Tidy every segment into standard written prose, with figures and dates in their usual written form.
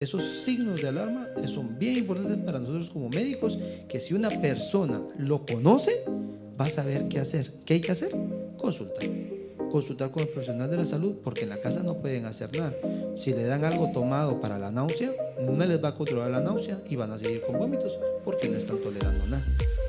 Esos signos de alarma son bien importantes para nosotros como médicos, que si una persona lo conoce, va a saber qué hacer. ¿Qué hay que hacer? Consultar. Consultar con el profesional de la salud, porque en la casa no pueden hacer nada. Si le dan algo tomado para la náusea, no les va a controlar la náusea y van a seguir con vómitos porque no están tolerando nada.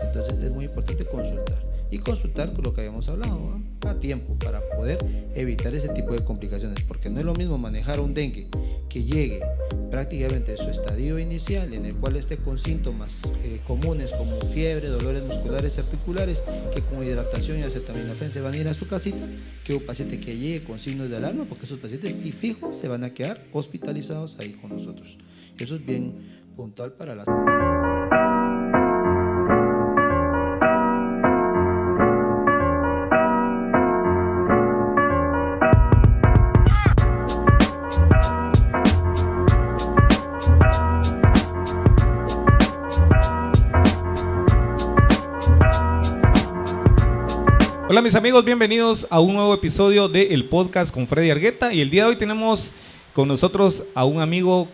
Entonces es muy importante consultar. Y consultar con lo que habíamos hablado, ¿no? A tiempo, para poder evitar ese tipo de complicaciones, porque no es lo mismo manejar un dengue que llegue prácticamente su estadio inicial, en el cual esté con síntomas comunes como fiebre, dolores musculares y articulares, que con hidratación y acetaminofén se van a ir a su casita, que un paciente que llegue con signos de alarma, porque esos pacientes sí fijos se van a quedar hospitalizados ahí con nosotros. Eso es bien puntual para la... Hola mis amigos, bienvenidos a un nuevo episodio de El Podcast con Freddy Argueta. Y el día de hoy tenemos con nosotros a un amigo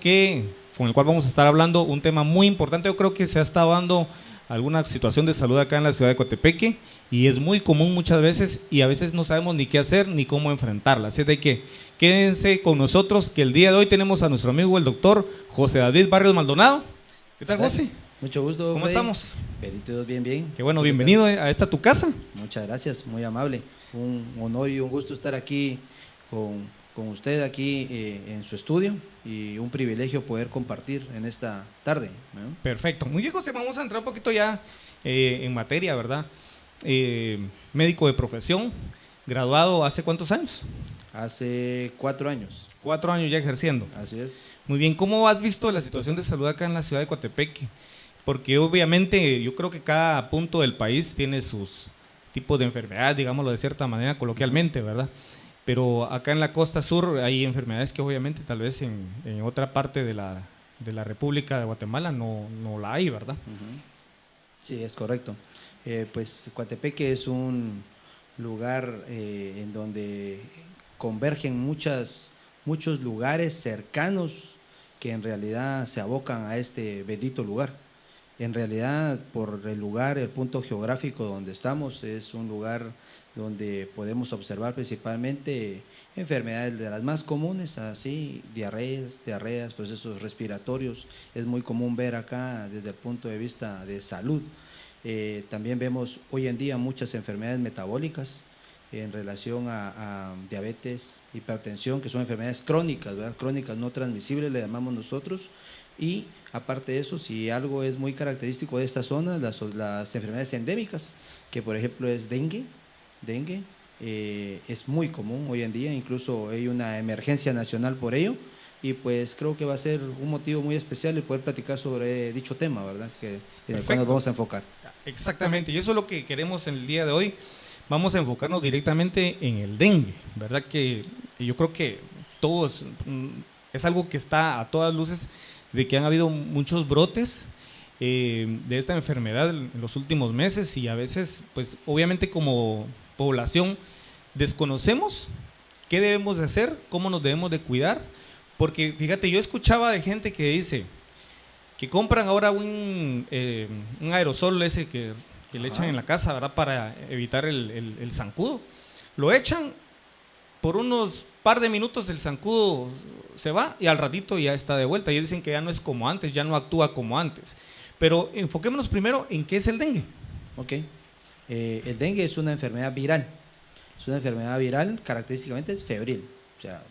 con el cual vamos a estar hablando un tema muy importante. Yo creo que se ha estado dando alguna situación de salud acá en la ciudad de Coatepeque y es muy común muchas veces y a veces no sabemos ni qué hacer ni cómo enfrentarla. Así de que quédense con nosotros, que el día de hoy tenemos a nuestro amigo el doctor José David Barrios Maldonado. ¿Qué tal, José? Mucho gusto. ¿Cómo Freddy. estamos? Bendito, bien, bien. Qué bueno, bienvenido a esta tu casa. Muchas gracias, muy amable. Un honor y un gusto estar aquí con usted aquí en su estudio y un privilegio poder compartir en esta tarde, ¿no? Perfecto. Muy bien, José, vamos a entrar un poquito ya en materia, ¿verdad? Médico de profesión, graduado ¿hace cuántos años? Hace 4 años. 4 años ya ejerciendo. Así es. Muy bien, ¿cómo has visto la situación de salud acá en la ciudad de Coatepeque? Porque obviamente yo creo que cada punto del país tiene sus tipos de enfermedades, digámoslo de cierta manera coloquialmente, ¿verdad? Pero acá en la costa sur hay enfermedades que obviamente tal vez en otra parte de la República de Guatemala no la hay, ¿verdad? Uh-huh. Sí, es correcto. Pues Coatepeque es un lugar en donde convergen muchos lugares cercanos que en realidad se abocan a este bendito lugar. En realidad, por el lugar, el punto geográfico donde estamos, es un lugar donde podemos observar principalmente enfermedades de las más comunes, así, diarreas, procesos respiratorios. Es muy común ver acá desde el punto de vista de salud. También vemos hoy en día muchas enfermedades metabólicas en relación a diabetes, hipertensión, que son enfermedades crónicas, ¿verdad? Crónicas no transmisibles, le llamamos nosotros. Y aparte de eso, si algo es muy característico de esta zona, las enfermedades endémicas, que por ejemplo es dengue, es muy común hoy en día, incluso hay una emergencia nacional por ello, y pues creo que va a ser un motivo muy especial el poder platicar sobre dicho tema, ¿verdad? En el cual nos vamos a enfocar. Exactamente, y eso es lo que queremos en el día de hoy. Vamos a enfocarnos directamente en el dengue, ¿verdad? Que yo creo que todos, es algo que está a todas luces, de que han habido muchos brotes de esta enfermedad en los últimos meses y a veces, pues obviamente como población desconocemos qué debemos de hacer, cómo nos debemos de cuidar, porque fíjate, yo escuchaba de gente que dice que compran ahora un aerosol ese que le echan en la casa, ¿verdad? Para evitar el zancudo. Lo echan, por unos par de minutos el zancudo se va y al ratito ya está de vuelta. Y dicen que ya no es como antes, ya no actúa como antes. Pero enfoquémonos primero en qué es el dengue. Ok. El dengue es una enfermedad viral. Es una enfermedad viral, característicamente es febril. O sea,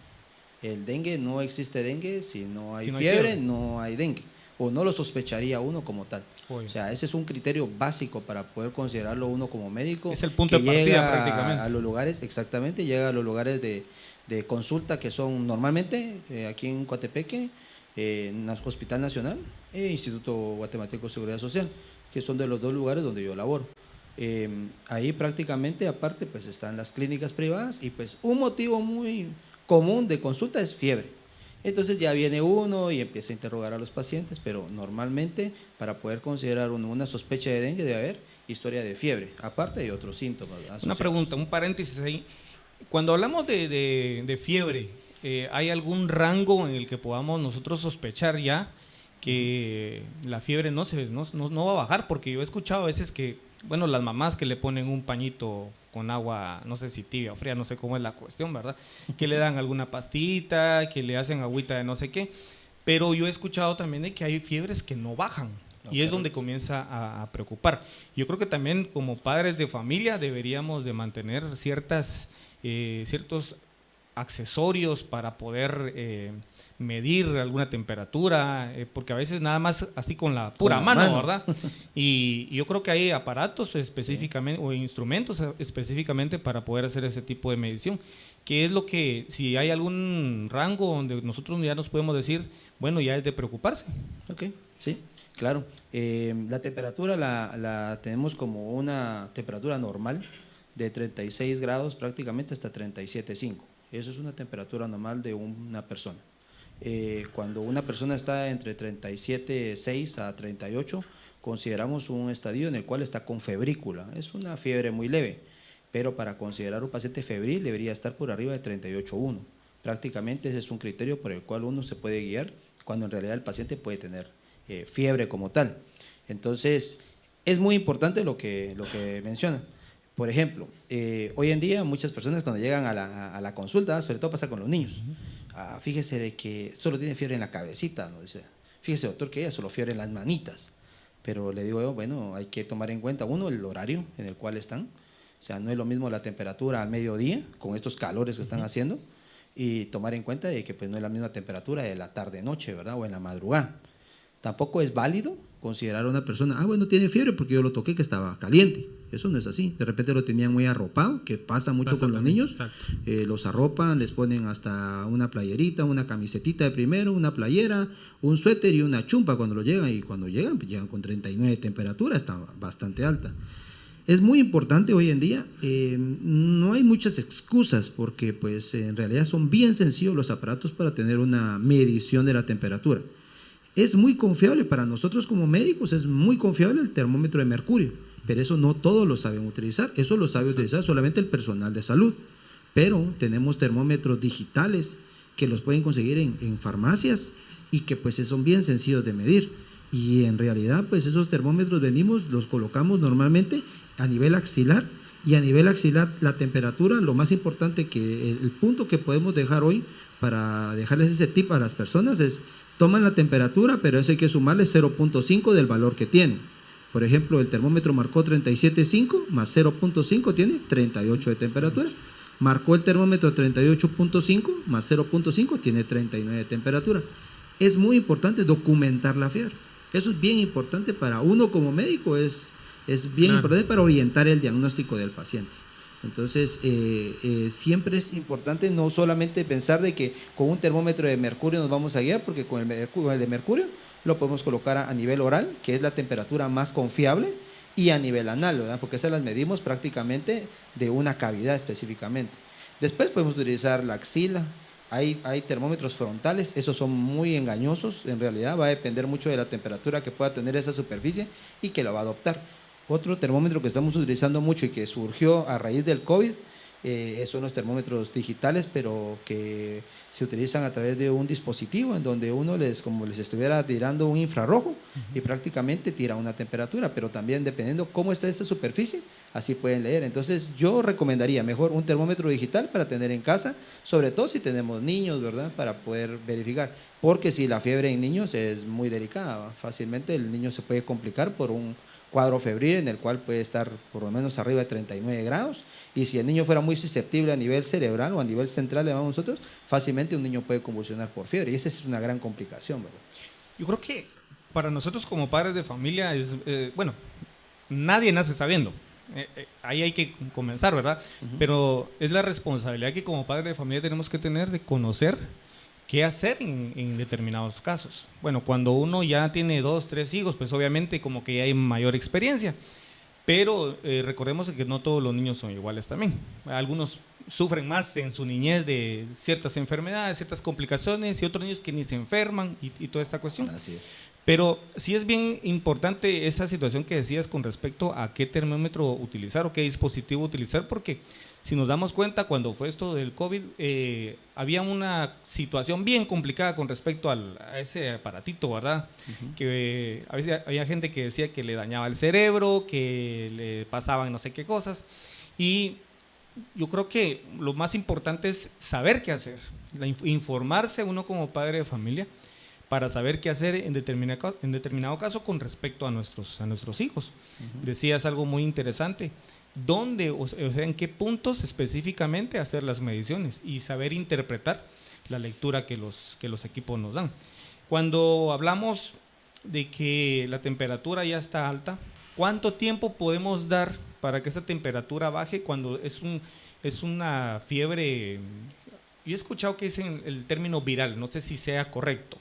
el dengue, no existe dengue si no hay fiebre, no hay dengue. O no lo sospecharía uno como tal. O sea, ese es un criterio básico para poder considerarlo uno como médico. Es el punto de partida prácticamente. A los lugares, exactamente, llega a los lugares de consulta que son normalmente aquí en Coatepeque, en el Hospital Nacional e Instituto Guatemalteco de Seguridad Social, que son de los dos lugares donde yo laboro. Ahí prácticamente, aparte, pues están las clínicas privadas y pues un motivo muy común de consulta es fiebre. Entonces ya viene uno y empieza a interrogar a los pacientes, pero normalmente para poder considerar una sospecha de dengue debe haber historia de fiebre, aparte de otros síntomas asociados. Una pregunta, un paréntesis ahí. Cuando hablamos de fiebre, ¿hay algún rango en el que podamos nosotros sospechar ya que la fiebre no va a bajar? Porque yo he escuchado a veces que, bueno, las mamás que le ponen un pañito con agua, no sé si tibia o fría, no sé cómo es la cuestión, ¿verdad? Que le dan alguna pastita, que le hacen agüita de no sé qué, pero yo he escuchado también de que hay fiebres que no bajan. Y es donde comienza a preocupar. Yo creo que también como padres de familia deberíamos de mantener ciertos accesorios para poder medir alguna temperatura, porque a veces nada más así con la pura mano, ¿verdad? Y yo creo que hay aparatos específicamente o instrumentos específicamente para poder hacer ese tipo de medición, que es lo que, si hay algún rango donde nosotros ya nos podemos decir, bueno, ya es de preocuparse. Ok, sí. Claro, la temperatura la tenemos como una temperatura normal de 36 grados prácticamente hasta 37,5. Eso es una temperatura normal de una persona. Cuando una persona está entre 37,6 a 38, consideramos un estadio en el cual está con febrícula. Es una fiebre muy leve, pero para considerar un paciente febril debería estar por arriba de 38,1. Prácticamente ese es un criterio por el cual uno se puede guiar cuando en realidad el paciente puede tener fiebre como tal. Entonces, es muy importante lo que menciona. Por ejemplo, hoy en día muchas personas cuando llegan a la consulta, sobre todo pasa con los niños, fíjese de que solo tiene fiebre en la cabecita, ¿no? Dice, fíjese doctor que ella solo fiebre en las manitas, pero le digo yo, bueno, hay que tomar en cuenta, uno, el horario en el cual están, o sea, no es lo mismo la temperatura al mediodía, con estos calores que están haciendo, y tomar en cuenta de que pues, no es la misma temperatura de la tarde-noche, ¿verdad? O en la madrugada. Tampoco es válido considerar a una persona, bueno, tiene fiebre porque yo lo toqué que estaba caliente. Eso no es así. De repente lo tenían muy arropado, que pasa mucho con los niños. Los arropan, les ponen hasta una playerita, una camisetita de primero, una playera, un suéter y una chumpa cuando lo llegan. Y cuando llegan, pues llegan con 39 de temperatura, está bastante alta. Es muy importante hoy en día, no hay muchas excusas porque pues en realidad son bien sencillos los aparatos para tener una medición de la temperatura. Es muy confiable para nosotros como médicos, es muy confiable el termómetro de mercurio, pero eso no todos lo saben utilizar, eso lo sabe utilizar solamente el personal de salud. Pero tenemos termómetros digitales que los pueden conseguir en farmacias y que pues son bien sencillos de medir. Y en realidad pues esos termómetros los colocamos normalmente a nivel axilar, y a nivel axilar la temperatura, lo más importante que el punto que podemos dejar hoy para dejarles ese tip a las personas es: toman la temperatura, pero eso hay que sumarle 0.5 del valor que tienen. Por ejemplo, el termómetro marcó 37,5 más 0.5 tiene 38 de temperatura. Marcó el termómetro 38.5 más 0.5 tiene 39 de temperatura. Es muy importante documentar la fiebre. Eso es bien importante para uno como médico, es bien importante para orientar el diagnóstico del paciente. Entonces, siempre es importante no solamente pensar de que con un termómetro de mercurio nos vamos a guiar, porque con el de mercurio lo podemos colocar a nivel oral, que es la temperatura más confiable, y a nivel anal, ¿verdad? Porque esas las medimos prácticamente de una cavidad específicamente. Después podemos utilizar la axila, hay termómetros frontales, esos son muy engañosos, en realidad va a depender mucho de la temperatura que pueda tener esa superficie y que la va a adoptar. Otro termómetro que estamos utilizando mucho y que surgió a raíz del COVID son los termómetros digitales, pero que se utilizan a través de un dispositivo en donde uno como les estuviera tirando un infrarrojo y prácticamente tira una temperatura, pero también dependiendo cómo está esta superficie, así pueden leer. Entonces yo recomendaría mejor un termómetro digital para tener en casa, sobre todo si tenemos niños, ¿verdad? Para poder verificar, porque si la fiebre en niños es muy delicada, fácilmente el niño se puede complicar por un cuadro febril en el cual puede estar por lo menos arriba de 39 grados, y si el niño fuera muy susceptible a nivel cerebral o a nivel central, le llamamos nosotros, fácilmente un niño puede convulsionar por fiebre, y esa es una gran complicación, ¿verdad? Yo creo que para nosotros como padres de familia es, bueno, nadie nace sabiendo, ahí hay que comenzar, ¿verdad? Pero es la responsabilidad que como padres de familia tenemos que tener de conocer qué hacer en determinados casos. Bueno, cuando uno ya tiene 2, 3 hijos, pues obviamente como que ya hay mayor experiencia, pero recordemos que no todos los niños son iguales también. Algunos sufren más en su niñez de ciertas enfermedades, ciertas complicaciones, y otros niños que ni se enferman y toda esta cuestión. Así es. Pero sí es bien importante esa situación que decías con respecto a qué termómetro utilizar o qué dispositivo utilizar, porque si nos damos cuenta, cuando fue esto del COVID, había una situación bien complicada con respecto a ese aparatito, ¿verdad? Que a veces había gente que decía que le dañaba el cerebro, que le pasaban no sé qué cosas, y yo creo que lo más importante es saber qué hacer, informarse uno como padre de familia, para saber qué hacer en determinado caso con respecto a nuestros hijos. Decías algo muy interesante, ¿dónde, o sea, en qué puntos específicamente hacer las mediciones y saber interpretar la lectura que los equipos nos dan? Cuando hablamos de que la temperatura ya está alta, ¿cuánto tiempo podemos dar para que esa temperatura baje cuando es una fiebre? Yo he escuchado que dicen el término viral, no sé si sea correcto,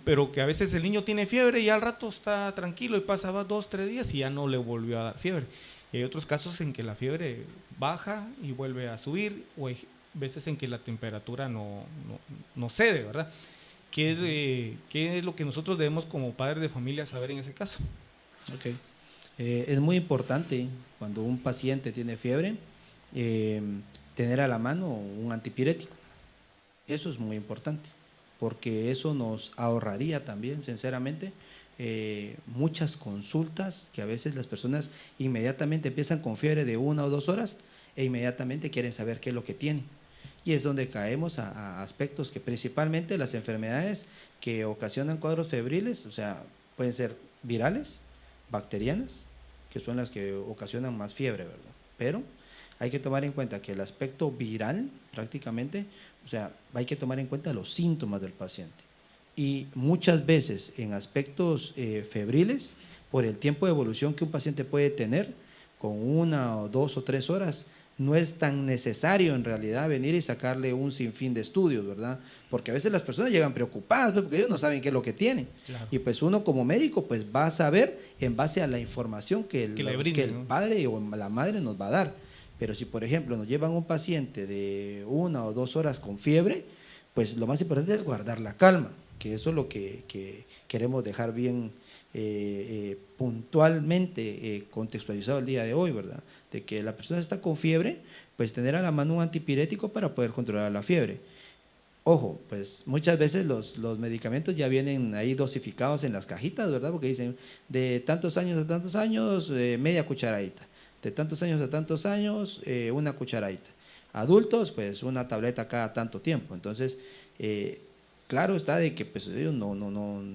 pero que a veces el niño tiene fiebre y al rato está tranquilo y pasa 2, 3 días y ya no le volvió a dar fiebre. Y hay otros casos en que la fiebre baja y vuelve a subir, o hay veces en que la temperatura no cede, ¿verdad? ¿Qué es lo que nosotros debemos como padres de familia saber en ese caso? Ok. Es muy importante cuando un paciente tiene fiebre tener a la mano un antipirético. Eso es muy importante, porque eso nos ahorraría también, sinceramente, muchas consultas que a veces las personas inmediatamente empiezan con fiebre de 1 o 2 horas e inmediatamente quieren saber qué es lo que tienen. Y es donde caemos a aspectos que principalmente las enfermedades que ocasionan cuadros febriles, o sea, pueden ser virales, bacterianas, que son las que ocasionan más fiebre, ¿verdad? Pero hay que tomar en cuenta que el aspecto viral prácticamente, o sea, hay que tomar en cuenta los síntomas del paciente. Y muchas veces en aspectos febriles, por el tiempo de evolución que un paciente puede tener, con 1 o 2 o 3 horas, no es tan necesario en realidad venir y sacarle un sinfín de estudios, ¿verdad? Porque a veces las personas llegan preocupadas, ¿ves? Porque ellos no saben qué es lo que tienen. Claro. Y pues uno como médico pues va a saber en base a la información que el padre o la madre nos va a dar. Pero si, por ejemplo, nos llevan un paciente de 1 o 2 horas con fiebre, pues lo más importante es guardar la calma, que eso es lo que queremos dejar bien puntualmente contextualizado el día de hoy, ¿verdad? De que la persona está con fiebre, pues tener a la mano un antipirético para poder controlar la fiebre. Ojo, pues muchas veces los medicamentos ya vienen ahí dosificados en las cajitas, ¿verdad? Porque dicen de tantos años a tantos años, media cucharadita. De tantos años a tantos años, 1 cucharadita. Adultos, pues una tableta cada tanto tiempo. Entonces, claro está de que pues, ellos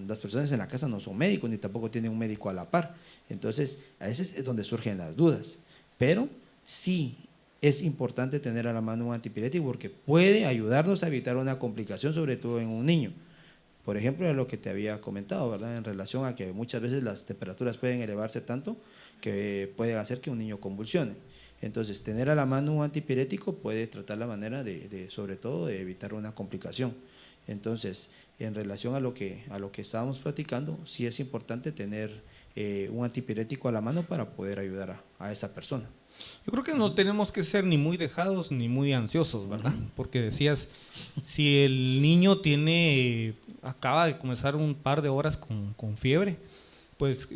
las personas en la casa no son médicos, ni tampoco tienen un médico a la par. Entonces, a veces es donde surgen las dudas. Pero sí es importante tener a la mano un antipirético porque puede ayudarnos a evitar una complicación, sobre todo en un niño. Por ejemplo, es lo que te había comentado, ¿verdad? En relación a que muchas veces las temperaturas pueden elevarse tanto que puede hacer que un niño convulsione. Entonces, tener a la mano un antipirético puede tratar la manera sobre todo, de evitar una complicación. Entonces, en relación a lo que estábamos platicando, sí es importante tener un antipirético a la mano para poder ayudar a esa persona. Yo creo que no tenemos que ser ni muy dejados ni muy ansiosos, ¿verdad? Porque decías, si el niño acaba de comenzar un par de horas con fiebre, pues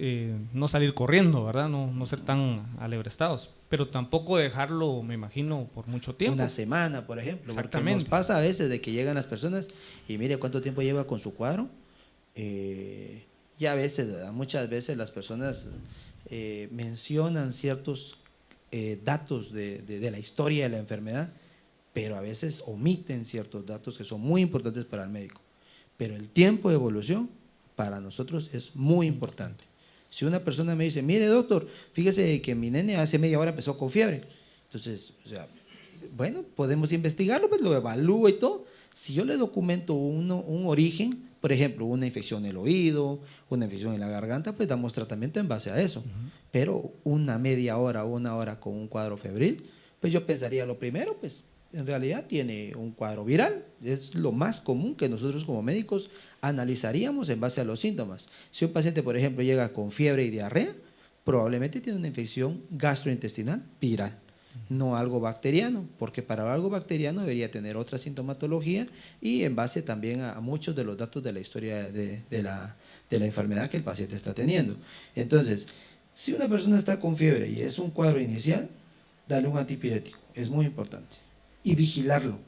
no salir corriendo, ¿verdad? No ser tan alebrestados, pero tampoco dejarlo, me imagino, por mucho tiempo. Una semana, por ejemplo. Exactamente. Porque nos pasa a veces de que llegan las personas y mire cuánto tiempo lleva con su cuadro. Ya a veces, ¿verdad? Muchas veces las personas mencionan ciertos datos de la historia de la enfermedad, pero a veces omiten ciertos datos que son muy importantes para el médico. Pero el tiempo de evolución para nosotros es muy importante. Si una persona me dice, mire doctor, fíjese que mi nene hace media hora empezó con fiebre, entonces, o sea, bueno, podemos investigarlo, pues lo evalúo y todo. Si yo le documento un origen, por ejemplo, una infección en el oído, una infección en la garganta, pues damos tratamiento en base a eso. Pero una media hora o 1 hora con un cuadro febril, pues yo pensaría lo primero, pues en realidad tiene un cuadro viral. Es lo más común que nosotros como médicos analizaríamos en base a los síntomas. Si un paciente, por ejemplo, llega con fiebre y diarrea, probablemente tiene una infección gastrointestinal viral. no algo bacteriano, porque para algo bacteriano debería tener otra sintomatología y en base también a muchos de los datos de la historia de la enfermedad que el paciente está teniendo. Entonces, si una persona está con fiebre y es un cuadro inicial, dale un antipirético, es muy importante. Y vigilarlo,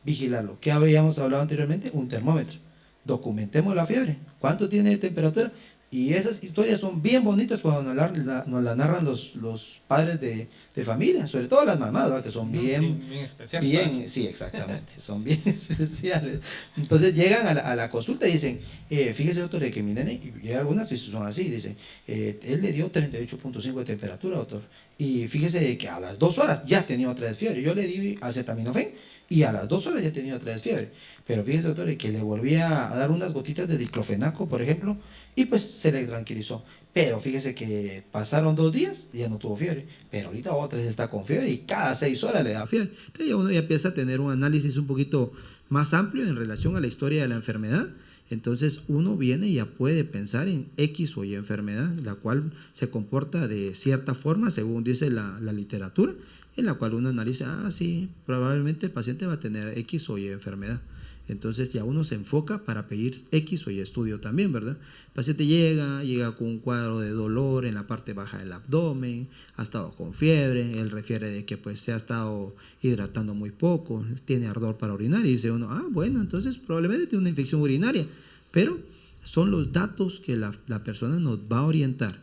vigilarlo. ¿Qué habíamos hablado anteriormente? Un termómetro. Documentemos la fiebre. ¿Cuánto tiene de temperatura? Y esas historias son bien bonitas cuando nos la narran los padres de familia, sobre todo las mamás, ¿verdad? Que son bien, Sí, bien especiales. sí, exactamente, son bien especiales. Entonces llegan a la consulta y dicen, fíjese doctor, de que mi nene, y hay algunas sí son así, dicen, él le dio 38.5 de temperatura, doctor, y fíjese que a las 2 horas ya tenía otra vez fiebre, yo le di acetaminofén, y a las 2 horas ya tenía otra vez fiebre. Pero fíjese, doctor, que le volvía a dar unas gotitas de diclofenaco, por ejemplo, y pues se le tranquilizó. Pero fíjese que pasaron 2 días y ya no tuvo fiebre. Pero ahorita otra vez está con fiebre y cada 6 horas le da fiebre. Entonces ya uno ya empieza a tener un análisis un poquito más amplio en relación a la historia de la enfermedad. Entonces uno viene y ya puede pensar en X o Y enfermedad, la cual se comporta de cierta forma, según dice la literatura, en la cual uno analiza, sí, probablemente el paciente va a tener X o Y enfermedad. Entonces ya uno se enfoca para pedir X o Y estudio también, ¿verdad? El paciente llega con un cuadro de dolor en la parte baja del abdomen, ha estado con fiebre, él refiere de que pues se ha estado hidratando muy poco, tiene ardor para orinar y dice uno, bueno, entonces probablemente tiene una infección urinaria, pero son los datos que la persona nos va a orientar.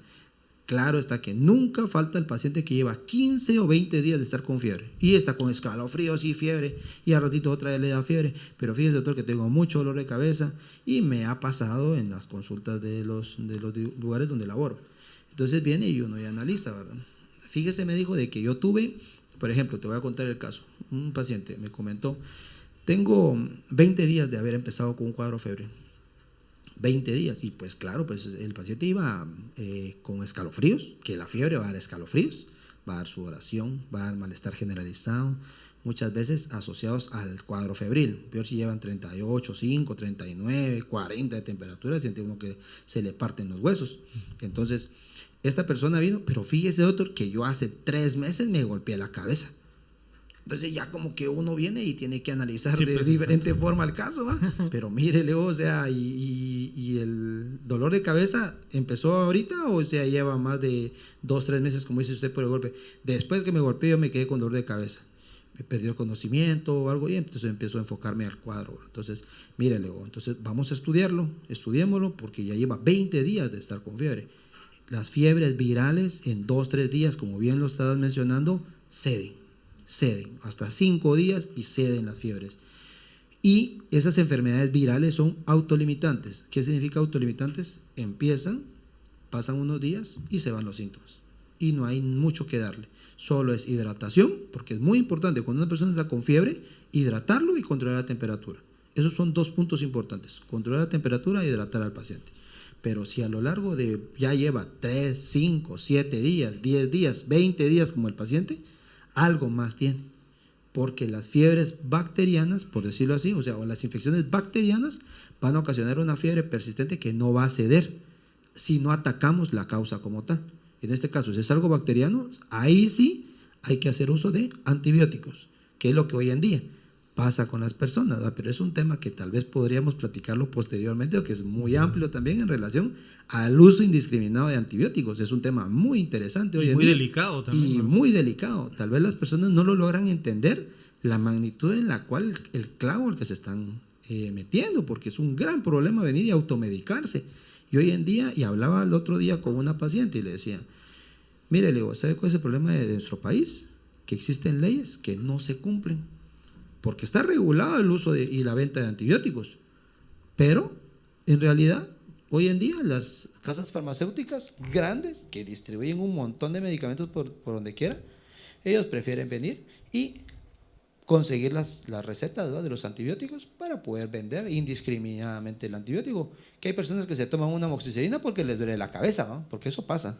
Claro está que nunca falta el paciente que lleva 15 o 20 días de estar con fiebre y está con escalofríos y fiebre y al ratito otra vez le da fiebre, pero fíjese doctor que tengo mucho dolor de cabeza y me ha pasado en las consultas de los lugares donde laboro. Entonces viene y uno ya analiza, ¿verdad? Fíjese, me dijo de que yo tuve, por ejemplo, te voy a contar el caso, un paciente me comentó, tengo 20 días de haber empezado con un cuadro de fiebre. 20 días. Y pues claro, pues el paciente iba con escalofríos, que la fiebre va a dar escalofríos, va a dar sudoración, va a dar malestar generalizado, muchas veces asociados al cuadro febril. Peor si llevan 38, 5, 39, 40 de temperatura, siente uno que se le parten los huesos. Entonces, esta persona vino, pero fíjese doctor que yo hace 3 meses me golpeé la cabeza. Entonces ya como que uno viene y tiene que analizar de diferente forma el caso, ¿va? Pero mire, o sea, y el dolor de cabeza empezó ahorita o sea, lleva más de 2, 3 meses, como dice usted, por el golpe. Después que me golpeé yo me quedé con dolor de cabeza. Me perdió el conocimiento o algo y entonces empezó a enfocarme al cuadro. Entonces, mire, entonces vamos a estudiarlo, estudiémoslo porque ya lleva 20 días de estar con fiebre. Las fiebres virales en 2, 3 días, como bien lo estabas mencionando, ceden hasta 5 días y ceden las fiebres. Y esas enfermedades virales son autolimitantes. ¿Qué significa autolimitantes? Empiezan, pasan unos días y se van los síntomas. Y no hay mucho que darle. Solo es hidratación, porque es muy importante cuando una persona está con fiebre, hidratarlo y controlar la temperatura. Esos son 2 puntos importantes, controlar la temperatura e hidratar al paciente. Pero si a lo largo de ya lleva 3, 5, 7 días, 10 días, 20 días como el paciente, algo más tiene, porque las fiebres bacterianas, por decirlo así, o sea, o las infecciones bacterianas van a ocasionar una fiebre persistente que no va a ceder si no atacamos la causa como tal. En este caso, si es algo bacteriano, ahí sí hay que hacer uso de antibióticos, que es lo que hoy en día pasa con las personas, ¿verdad? Pero es un tema que tal vez podríamos platicarlo posteriormente, o que es muy amplio también en relación al uso indiscriminado de antibióticos. Es un tema muy interesante hoy en día. Muy delicado también. Y muy delicado. Tal vez las personas no lo logran entender la magnitud en la cual el clavo al que se están metiendo, porque es un gran problema venir y automedicarse. Y hoy en día, y hablaba el otro día con una paciente y le decía, mire, le digo, ¿sabe cuál es el problema de nuestro país? Que existen leyes que no se cumplen. Porque está regulado el uso y la venta de antibióticos. Pero, en realidad, hoy en día las casas farmacéuticas grandes que distribuyen un montón de medicamentos por donde quiera, ellos prefieren venir y conseguir las recetas, ¿verdad?, de los antibióticos para poder vender indiscriminadamente el antibiótico. Que hay personas que se toman una amoxicilina porque les duele la cabeza, ¿no? Porque eso pasa.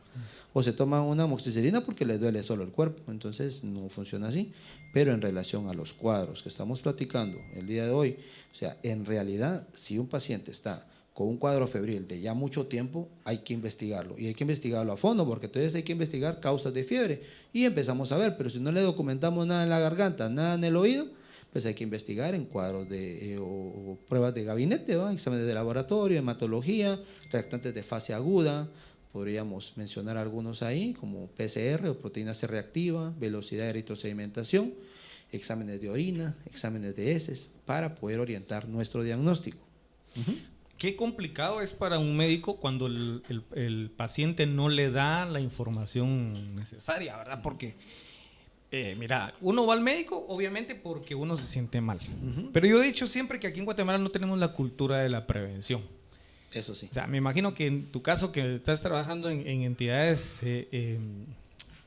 O se toman una amoxicilina porque les duele solo el cuerpo. Entonces no funciona así. Pero en relación a los cuadros que estamos platicando el día de hoy, o sea, en realidad, si un paciente está con un cuadro febril de ya mucho tiempo, hay que investigarlo. Y hay que investigarlo a fondo, porque entonces hay que investigar causas de fiebre. Y empezamos a ver, pero si no le documentamos nada en la garganta, nada en el oído, pues hay que investigar en cuadros o pruebas de gabinete, ¿va? Exámenes de laboratorio, hematología, reactantes de fase aguda. Podríamos mencionar algunos ahí, como PCR o proteína C reactiva, velocidad de eritrosedimentación, exámenes de orina, exámenes de heces, para poder orientar nuestro diagnóstico. Qué complicado es para un médico cuando el paciente no le da la información necesaria, ¿verdad? Porque, mira, uno va al médico obviamente porque uno se siente mal. Pero yo he dicho siempre que aquí en Guatemala no tenemos la cultura de la prevención. Eso sí. O sea, me imagino que en tu caso que estás trabajando en entidades,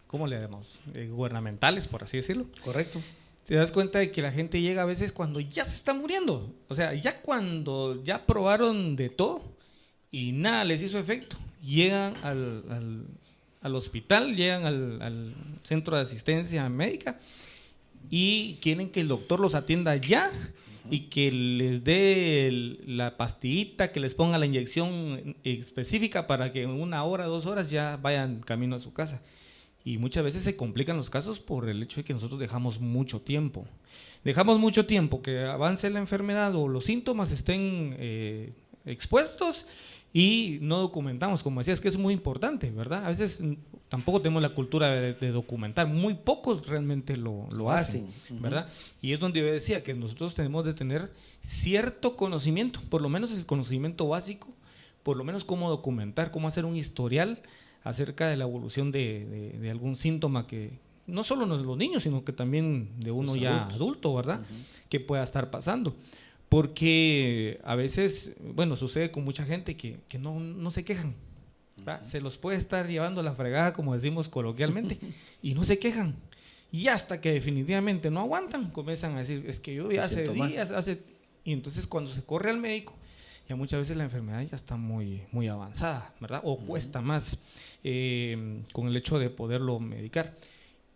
¿cómo le llamamos? Gubernamentales, por así decirlo. Correcto. Te das cuenta de que la gente llega a veces cuando ya se está muriendo. O sea, ya cuando ya probaron de todo y nada les hizo efecto. Llegan al hospital, llegan al centro de asistencia médica y quieren que el doctor los atienda ya y que les dé la pastillita, que les ponga la inyección específica para que en 1 hora, 2 horas ya vayan camino a su casa. Y muchas veces se complican los casos por el hecho de que nosotros dejamos mucho tiempo. Dejamos mucho tiempo que avance la enfermedad o los síntomas estén expuestos y no documentamos, como decías, que es muy importante, ¿verdad? A veces tampoco tenemos la cultura de documentar, muy pocos realmente lo hacen, ¿verdad? Y es donde yo decía que nosotros tenemos de tener cierto conocimiento, por lo menos el conocimiento básico, por lo menos cómo documentar, cómo hacer un historial acerca de la evolución de algún síntoma que no solo los niños, sino que también de uno ya adulto, ¿verdad? Que pueda estar pasando. Porque a veces, bueno, sucede con mucha gente que no se quejan, ¿verdad? Se los puede estar llevando la fregada, como decimos coloquialmente, y no se quejan. Y hasta que definitivamente no aguantan, comienzan a decir, es que yo ya hace días, y entonces cuando se corre al médico, ya muchas veces la enfermedad ya está muy, muy avanzada, ¿verdad? O cuesta más con el hecho de poderlo medicar.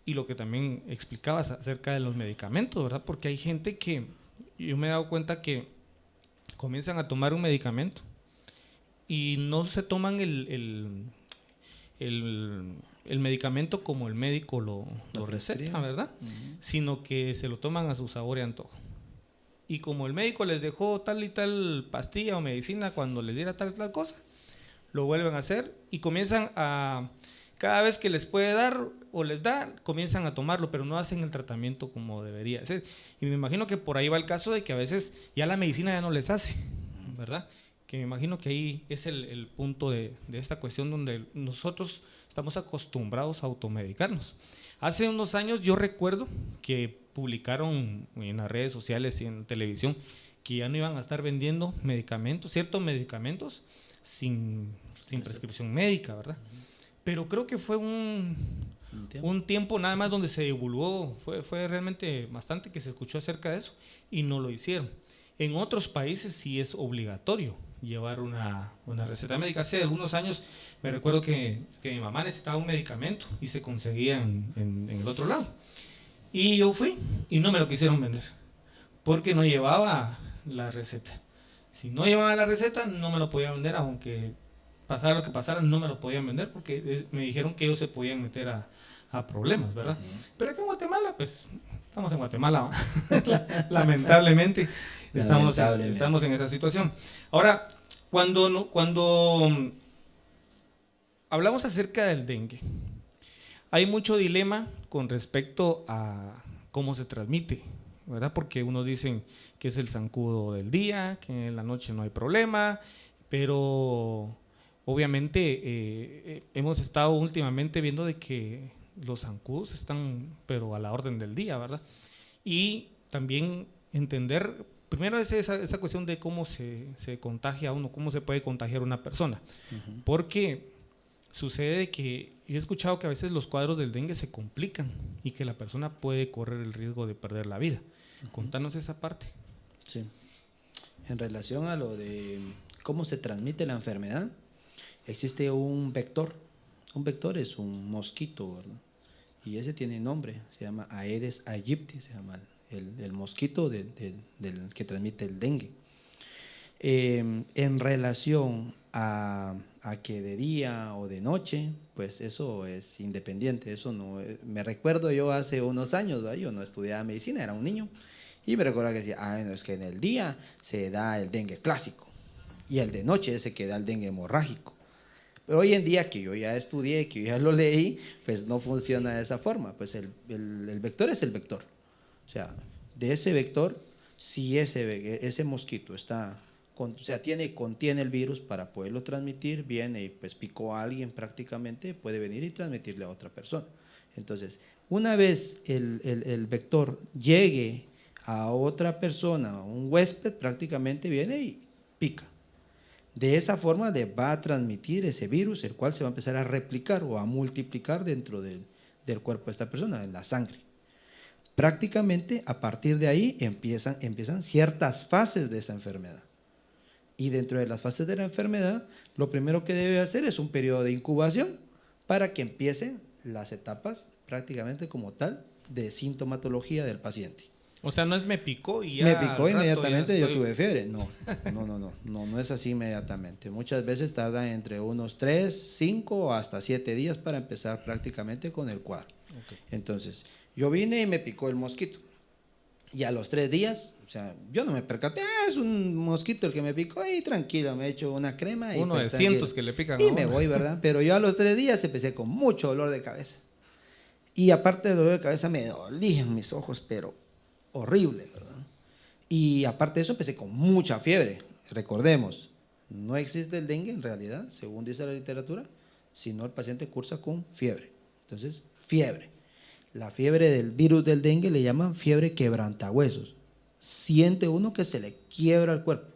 Y lo que también explicabas acerca de los medicamentos, ¿verdad? Porque hay gente que, yo me he dado cuenta que comienzan a tomar un medicamento y no se toman el medicamento como el médico lo receta, ¿verdad? Sino que se lo toman a su sabor y antojo. Y como el médico les dejó tal y tal pastilla o medicina cuando les diera tal y tal cosa, lo vuelven a hacer y comienzan a, cada vez que les puede dar o les da, comienzan a tomarlo, pero no hacen el tratamiento como debería ser. Y me imagino que por ahí va el caso de que a veces ya la medicina ya no les hace, ¿verdad? Que me imagino que ahí es el punto de esta cuestión donde nosotros estamos acostumbrados a automedicarnos. Hace unos años yo recuerdo que publicaron en las redes sociales y en televisión que ya no iban a estar vendiendo medicamentos, ciertos medicamentos, sin prescripción médica, ¿verdad? Pero creo que fue un tiempo nada más donde se divulgó, fue realmente bastante que se escuchó acerca de eso y no lo hicieron. En otros países sí es obligatorio llevar una receta médica. Hace algunos años me recuerdo que mi mamá necesitaba un medicamento y se conseguía en el otro lado. Y yo fui y no me lo quisieron vender porque no llevaba la receta. Si no llevaba la receta no me lo podían vender, aunque pasara lo que pasara no me lo podían vender porque me dijeron que ellos se podían meter a problemas, ¿verdad? Pero acá en Guatemala, pues estamos en Guatemala, lamentablemente. Estamos en esa situación. Ahora, cuando hablamos acerca del dengue, hay mucho dilema con respecto a cómo se transmite, ¿verdad? Porque unos dicen que es el zancudo del día, que en la noche no hay problema, pero obviamente hemos estado últimamente viendo de que los zancudos están, pero a la orden del día, ¿verdad? Y también entender, primero es esa cuestión de cómo se contagia uno, cómo se puede contagiar una persona. Porque sucede que yo he escuchado que a veces los cuadros del dengue se complican y que la persona puede correr el riesgo de perder la vida. Contanos esa parte. Sí. En relación a lo de cómo se transmite la enfermedad, existe un vector. Un vector es un mosquito, ¿verdad? Y ese tiene nombre, se llama Aedes aegypti, se llama el mosquito del que transmite el dengue. En relación a que de día o de noche, pues eso es independiente, eso no, me recuerdo yo hace unos años, ¿verdad? Yo no estudiaba medicina, era un niño, y me recuerdo que decía, no, es que en el día se da el dengue clásico, y el de noche se queda el dengue hemorrágico. Pero hoy en día que yo ya estudié, que yo ya lo leí, pues no funciona de esa forma, pues el vector es el vector, o sea, de ese vector, si ese mosquito está o sea, contiene el virus para poderlo transmitir, viene y pues picó a alguien prácticamente, puede venir y transmitirle a otra persona. Entonces, una vez el vector llegue a otra persona, un huésped prácticamente viene y pica. De esa forma le va a transmitir ese virus, el cual se va a empezar a replicar o a multiplicar dentro del cuerpo de esta persona, en la sangre. Prácticamente a partir de ahí empiezan ciertas fases de esa enfermedad. Y dentro de las fases de la enfermedad, lo primero que debe hacer es un periodo de incubación para que empiecen las etapas prácticamente como tal de sintomatología del paciente. O sea, no es me picó y ya. Me picó inmediatamente, estoy... yo tuve fiebre. No es así inmediatamente. Muchas veces tardan entre unos 3, 5 o hasta 7 días para empezar prácticamente con el cuadro. Okay. Entonces, yo vine y me picó el mosquito. Y a los 3 días, o sea, yo no me percaté, es un mosquito el que me picó y tranquilo, me he hecho una crema. Uno pues, de cientos que le pican. Y me voy, ¿verdad? Pero yo a los 3 días empecé con mucho dolor de cabeza. Y aparte del dolor de cabeza me dolían mis ojos, pero horrible, ¿verdad? Y aparte de eso empecé con mucha fiebre. Recordemos, no existe el dengue en realidad, según dice la literatura, sino el paciente cursa con fiebre. Entonces, fiebre. La fiebre del virus del dengue le llaman fiebre quebrantahuesos. Siente uno que se le quiebra el cuerpo,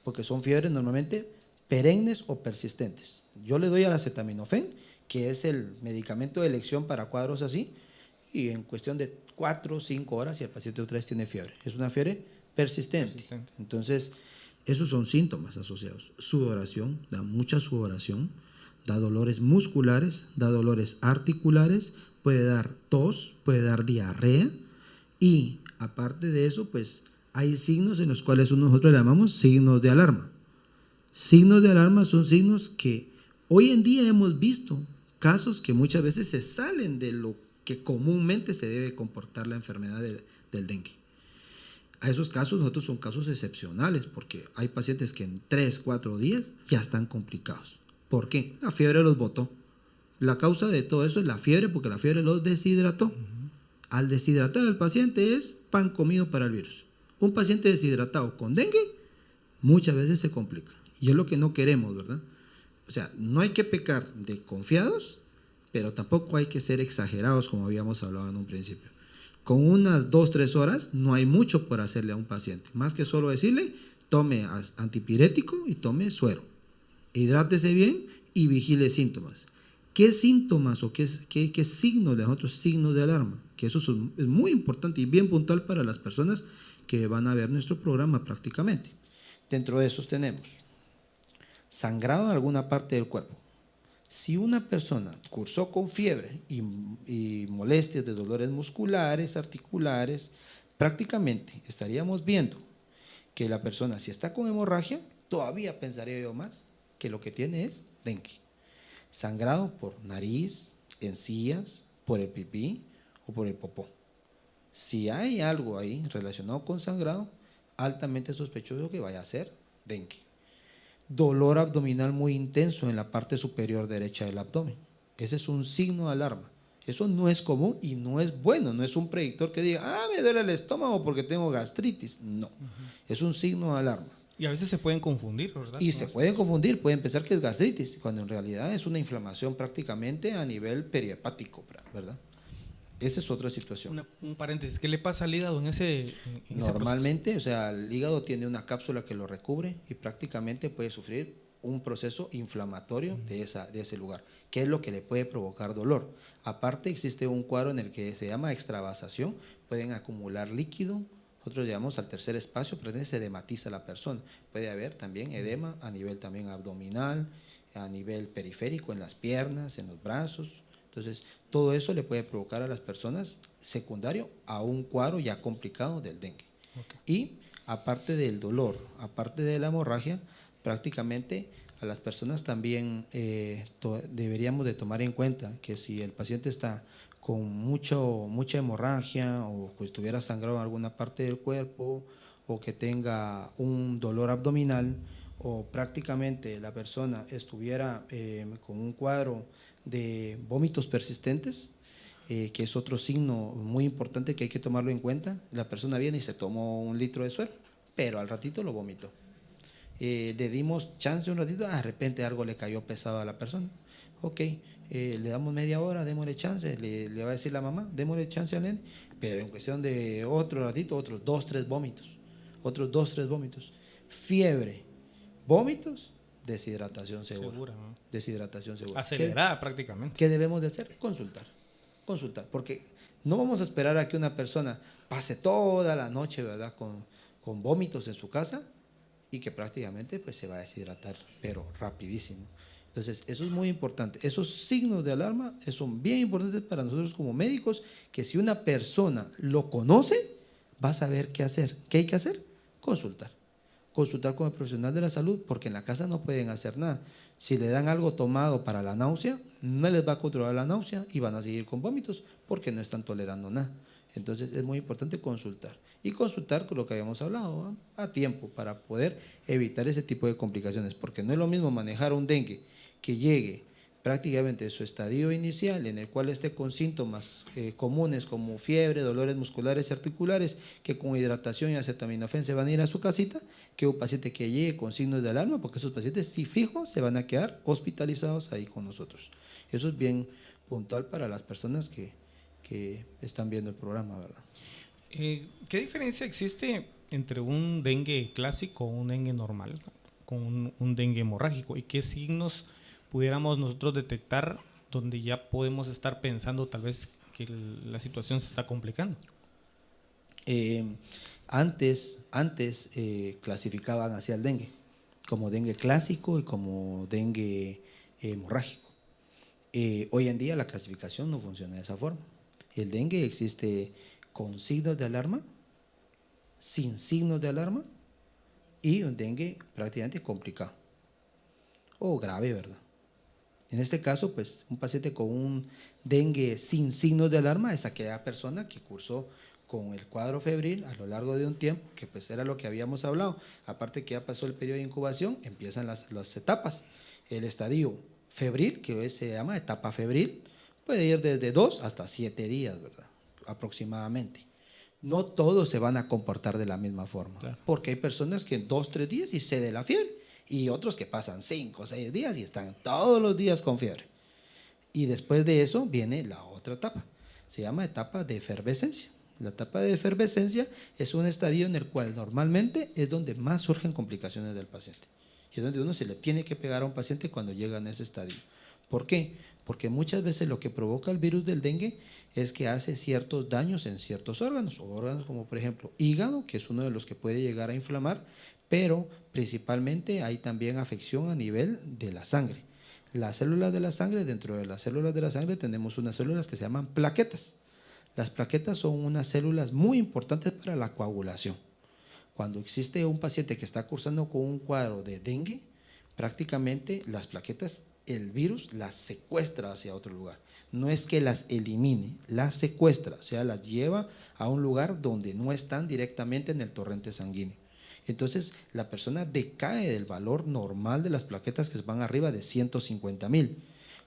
porque son fiebres normalmente perennes o persistentes. Yo le doy al acetaminofén, que es el medicamento de elección para cuadros así, y en cuestión de 4 o 5 horas, si el paciente otra vez tiene fiebre. Es una fiebre persistente. Entonces, esos son síntomas asociados. Sudoración, da mucha sudoración, da dolores musculares, da dolores articulares, puede dar tos, puede dar diarrea y aparte de eso, pues hay signos en los cuales nosotros le llamamos signos de alarma. Signos de alarma son signos que hoy en día hemos visto casos que muchas veces se salen de lo que comúnmente se debe comportar la enfermedad del dengue. A esos casos nosotros son casos excepcionales porque hay pacientes que en 3, 4 días ya están complicados. ¿Por qué? La fiebre los botó. La causa de todo eso es la fiebre, porque la fiebre los deshidrató. Al deshidratar al paciente es pan comido para el virus. Un paciente deshidratado con dengue muchas veces se complica. Y es lo que no queremos, ¿verdad? O sea, no hay que pecar de confiados, pero tampoco hay que ser exagerados como habíamos hablado en un principio. Con unas 2, 3 horas no hay mucho por hacerle a un paciente. Más que solo decirle, tome antipirético y tome suero. Hidrátese bien y vigile síntomas. ¿Qué síntomas o qué signos de nosotros, signos de alarma? Que eso es muy importante y bien puntual para las personas que van a ver nuestro programa prácticamente. Dentro de esos tenemos sangrado en alguna parte del cuerpo. Si una persona cursó con fiebre y molestias de dolores musculares, articulares, prácticamente estaríamos viendo que la persona, si está con hemorragia, todavía pensaría yo más que lo que tiene es dengue. Sangrado por nariz, encías, por el pipí o por el popó. Si hay algo ahí relacionado con sangrado, altamente sospechoso que vaya a ser dengue. Dolor abdominal muy intenso en la parte superior derecha del abdomen. Ese es un signo de alarma. Eso no es común y no es bueno, no es un predictor que diga, me duele el estómago porque tengo gastritis. No, es un signo de alarma. Y a veces se pueden confundir, ¿verdad? Y se pueden confundir, pueden pensar que es gastritis, cuando en realidad es una inflamación prácticamente a nivel perihepático, ¿verdad? Esa es otra situación. Un paréntesis, ¿qué le pasa al hígado en ese Normalmente, o sea, el hígado tiene una cápsula que lo recubre y prácticamente puede sufrir un proceso inflamatorio de ese lugar, que es lo que le puede provocar dolor. Aparte, existe un cuadro en el que se llama extravasación, pueden acumular líquido. Nosotros llegamos al tercer espacio, pero se edematiza la persona. Puede haber también edema a nivel también abdominal, a nivel periférico, en las piernas, en los brazos. Entonces, todo eso le puede provocar a las personas secundario a un cuadro ya complicado del dengue. Okay. Y aparte del dolor, aparte de la hemorragia, prácticamente a las personas también deberíamos de tomar en cuenta que si el paciente está con mucha hemorragia o que estuviera sangrado en alguna parte del cuerpo o que tenga un dolor abdominal o prácticamente la persona estuviera con un cuadro de vómitos persistentes, que es otro signo muy importante que hay que tomarlo en cuenta. La persona viene y se tomó 1 litro de suero, pero al ratito lo vomitó. Le dimos chance un ratito, de repente algo le cayó pesado a la persona. Ok, le damos media hora, démosle chance, le va a decir la mamá, démosle chance al nene, pero en cuestión de otro ratito, otros 2, 3 vómitos, fiebre, vómitos, deshidratación segura. ¿No? Deshidratación segura. Acelerada prácticamente. ¿Qué debemos de hacer? Consultar, porque no vamos a esperar a que una persona pase toda la noche, ¿verdad?, con vómitos en su casa y que prácticamente pues se va a deshidratar, pero rapidísimo. Entonces, eso es muy importante. Esos signos de alarma son bien importantes para nosotros como médicos, que si una persona lo conoce, va a saber qué hacer. ¿Qué hay que hacer? Consultar con el profesional de la salud, porque en la casa no pueden hacer nada. Si le dan algo tomado para la náusea, no les va a controlar la náusea y van a seguir con vómitos porque no están tolerando nada. Entonces es muy importante consultar y consultar con lo que habíamos hablado, ¿no?, a tiempo para poder evitar ese tipo de complicaciones, porque no es lo mismo manejar un dengue que llegue prácticamente de su estadio inicial, en el cual esté con síntomas comunes como fiebre, dolores musculares y articulares, que con hidratación y acetaminofén se van a ir a su casita, que un paciente que llegue con signos de alarma, porque esos pacientes sí fijos se van a quedar hospitalizados ahí con nosotros. Eso es bien puntual para las personas que están viendo el programa, ¿verdad? ¿Qué diferencia existe entre un dengue clásico o un dengue normal, con un dengue hemorrágico? ¿Y qué signos pudiéramos nosotros detectar donde ya podemos estar pensando tal vez que la situación se está complicando? Antes clasificaban hacia el dengue como dengue clásico y como dengue hemorrágico. Hoy en día la clasificación no funciona de esa forma. El dengue existe con signos de alarma, sin signos de alarma y un dengue prácticamente complicado o grave, ¿verdad? En este caso, pues un paciente con un dengue sin signos de alarma es aquella persona que cursó con el cuadro febril a lo largo de un tiempo, que pues era lo que habíamos hablado. Aparte que ya pasó el periodo de incubación, empiezan las etapas. El estadio febril, que hoy se llama etapa febril, puede ir desde 2 hasta 7 días, ¿verdad?, aproximadamente. No todos se van a comportar de la misma forma, claro, porque hay personas que en 2, 3 días y cede la fiebre, y otros que pasan 5 o 6 días y están todos los días con fiebre. Y después de eso viene la otra etapa, se llama etapa de efervescencia. La etapa de efervescencia es un estadio en el cual normalmente es donde más surgen complicaciones del paciente. Y es donde uno se le tiene que pegar a un paciente cuando llega en ese estadio. ¿Por qué? Porque muchas veces lo que provoca el virus del dengue es que hace ciertos daños en ciertos órganos como por ejemplo hígado, que es uno de los que puede llegar a inflamar, pero principalmente hay también afección a nivel de la sangre. Las células de la sangre, dentro de las células de la sangre tenemos unas células que se llaman plaquetas. Las plaquetas son unas células muy importantes para la coagulación. Cuando existe un paciente que está cursando con un cuadro de dengue, prácticamente las plaquetas, el virus las secuestra hacia otro lugar. No es que las elimine, las secuestra, o sea, las lleva a un lugar donde no están directamente en el torrente sanguíneo. Entonces, la persona decae del valor normal de las plaquetas, que van arriba de 150,000.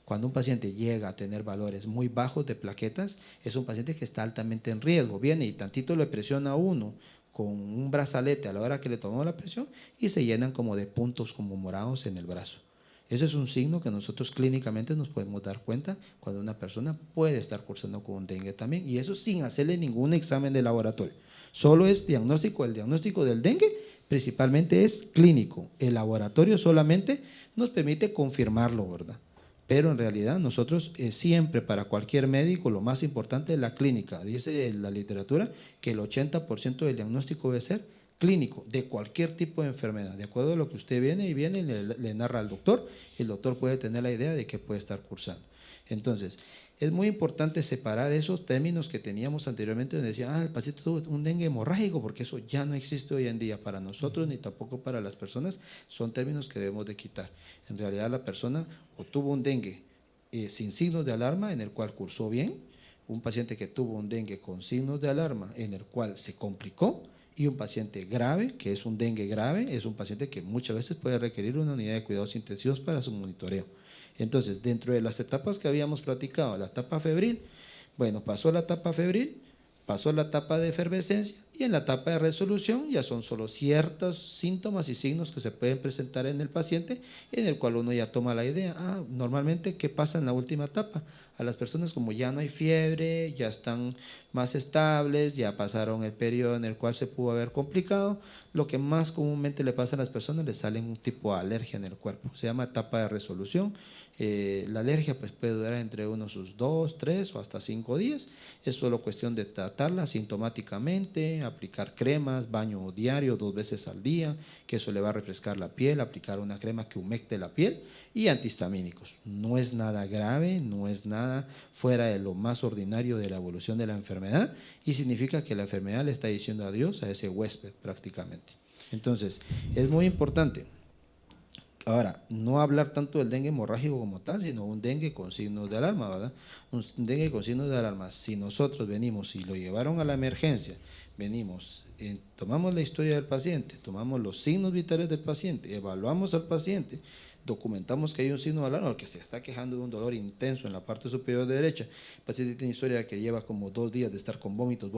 Cuando un paciente llega a tener valores muy bajos de plaquetas, es un paciente que está altamente en riesgo. Viene y tantito le presiona a uno con un brazalete a la hora que le tomamos la presión y se llenan como de puntos como morados en el brazo. Ese es un signo que nosotros clínicamente nos podemos dar cuenta cuando una persona puede estar cursando con un dengue también, y eso sin hacerle ningún examen de laboratorio. Solo es diagnóstico. El diagnóstico del dengue principalmente es clínico. El laboratorio solamente nos permite confirmarlo, ¿verdad? Pero en realidad nosotros siempre, para cualquier médico, lo más importante es la clínica. Dice la literatura que el 80% del diagnóstico debe ser clínico de cualquier tipo de enfermedad, de acuerdo a lo que usted viene y le narra al doctor, el doctor puede tener la idea de qué puede estar cursando. Entonces, es muy importante separar esos términos que teníamos anteriormente, donde decía, el paciente tuvo un dengue hemorrágico, porque eso ya no existe hoy en día para nosotros ni tampoco para las personas, son términos que debemos de quitar. En realidad la persona o tuvo un dengue sin signos de alarma, en el cual cursó bien, un paciente que tuvo un dengue con signos de alarma, en el cual se complicó, y un paciente grave, que es un dengue grave, es un paciente que muchas veces puede requerir una unidad de cuidados intensivos para su monitoreo. Entonces, dentro de las etapas que habíamos platicado, la etapa febril, bueno, pasó la etapa febril, pasó la etapa de efervescencia y en la etapa de resolución ya son solo ciertos síntomas y signos que se pueden presentar en el paciente, en el cual uno ya toma la idea, normalmente, ¿qué pasa en la última etapa? A las personas como ya no hay fiebre, ya están más estables, ya pasaron el periodo en el cual se pudo haber complicado, lo que más comúnmente le pasa a las personas, les sale un tipo de alergia en el cuerpo, se llama etapa de resolución. La alergia pues, puede durar entre unos 2, 3 o hasta 5 días, es solo cuestión de tratarla sintomáticamente, aplicar cremas, baño diario 2 veces al día, que eso le va a refrescar la piel, aplicar una crema que humecte la piel y antihistamínicos. No es nada grave, no es nada fuera de lo más ordinario de la evolución de la enfermedad y significa que la enfermedad le está diciendo adiós a ese huésped prácticamente. Entonces, es muy importante. Ahora, no hablar tanto del dengue hemorrágico como tal, sino un dengue con signos de alarma, ¿verdad? Un dengue con signos de alarma. Si nosotros venimos y lo llevaron a la emergencia, venimos, tomamos la historia del paciente, tomamos los signos vitales del paciente, evaluamos al paciente, documentamos que hay un signo de alarma, que se está quejando de un dolor intenso en la parte superior derecha, el paciente tiene historia que lleva como 2 días de estar con vómitos,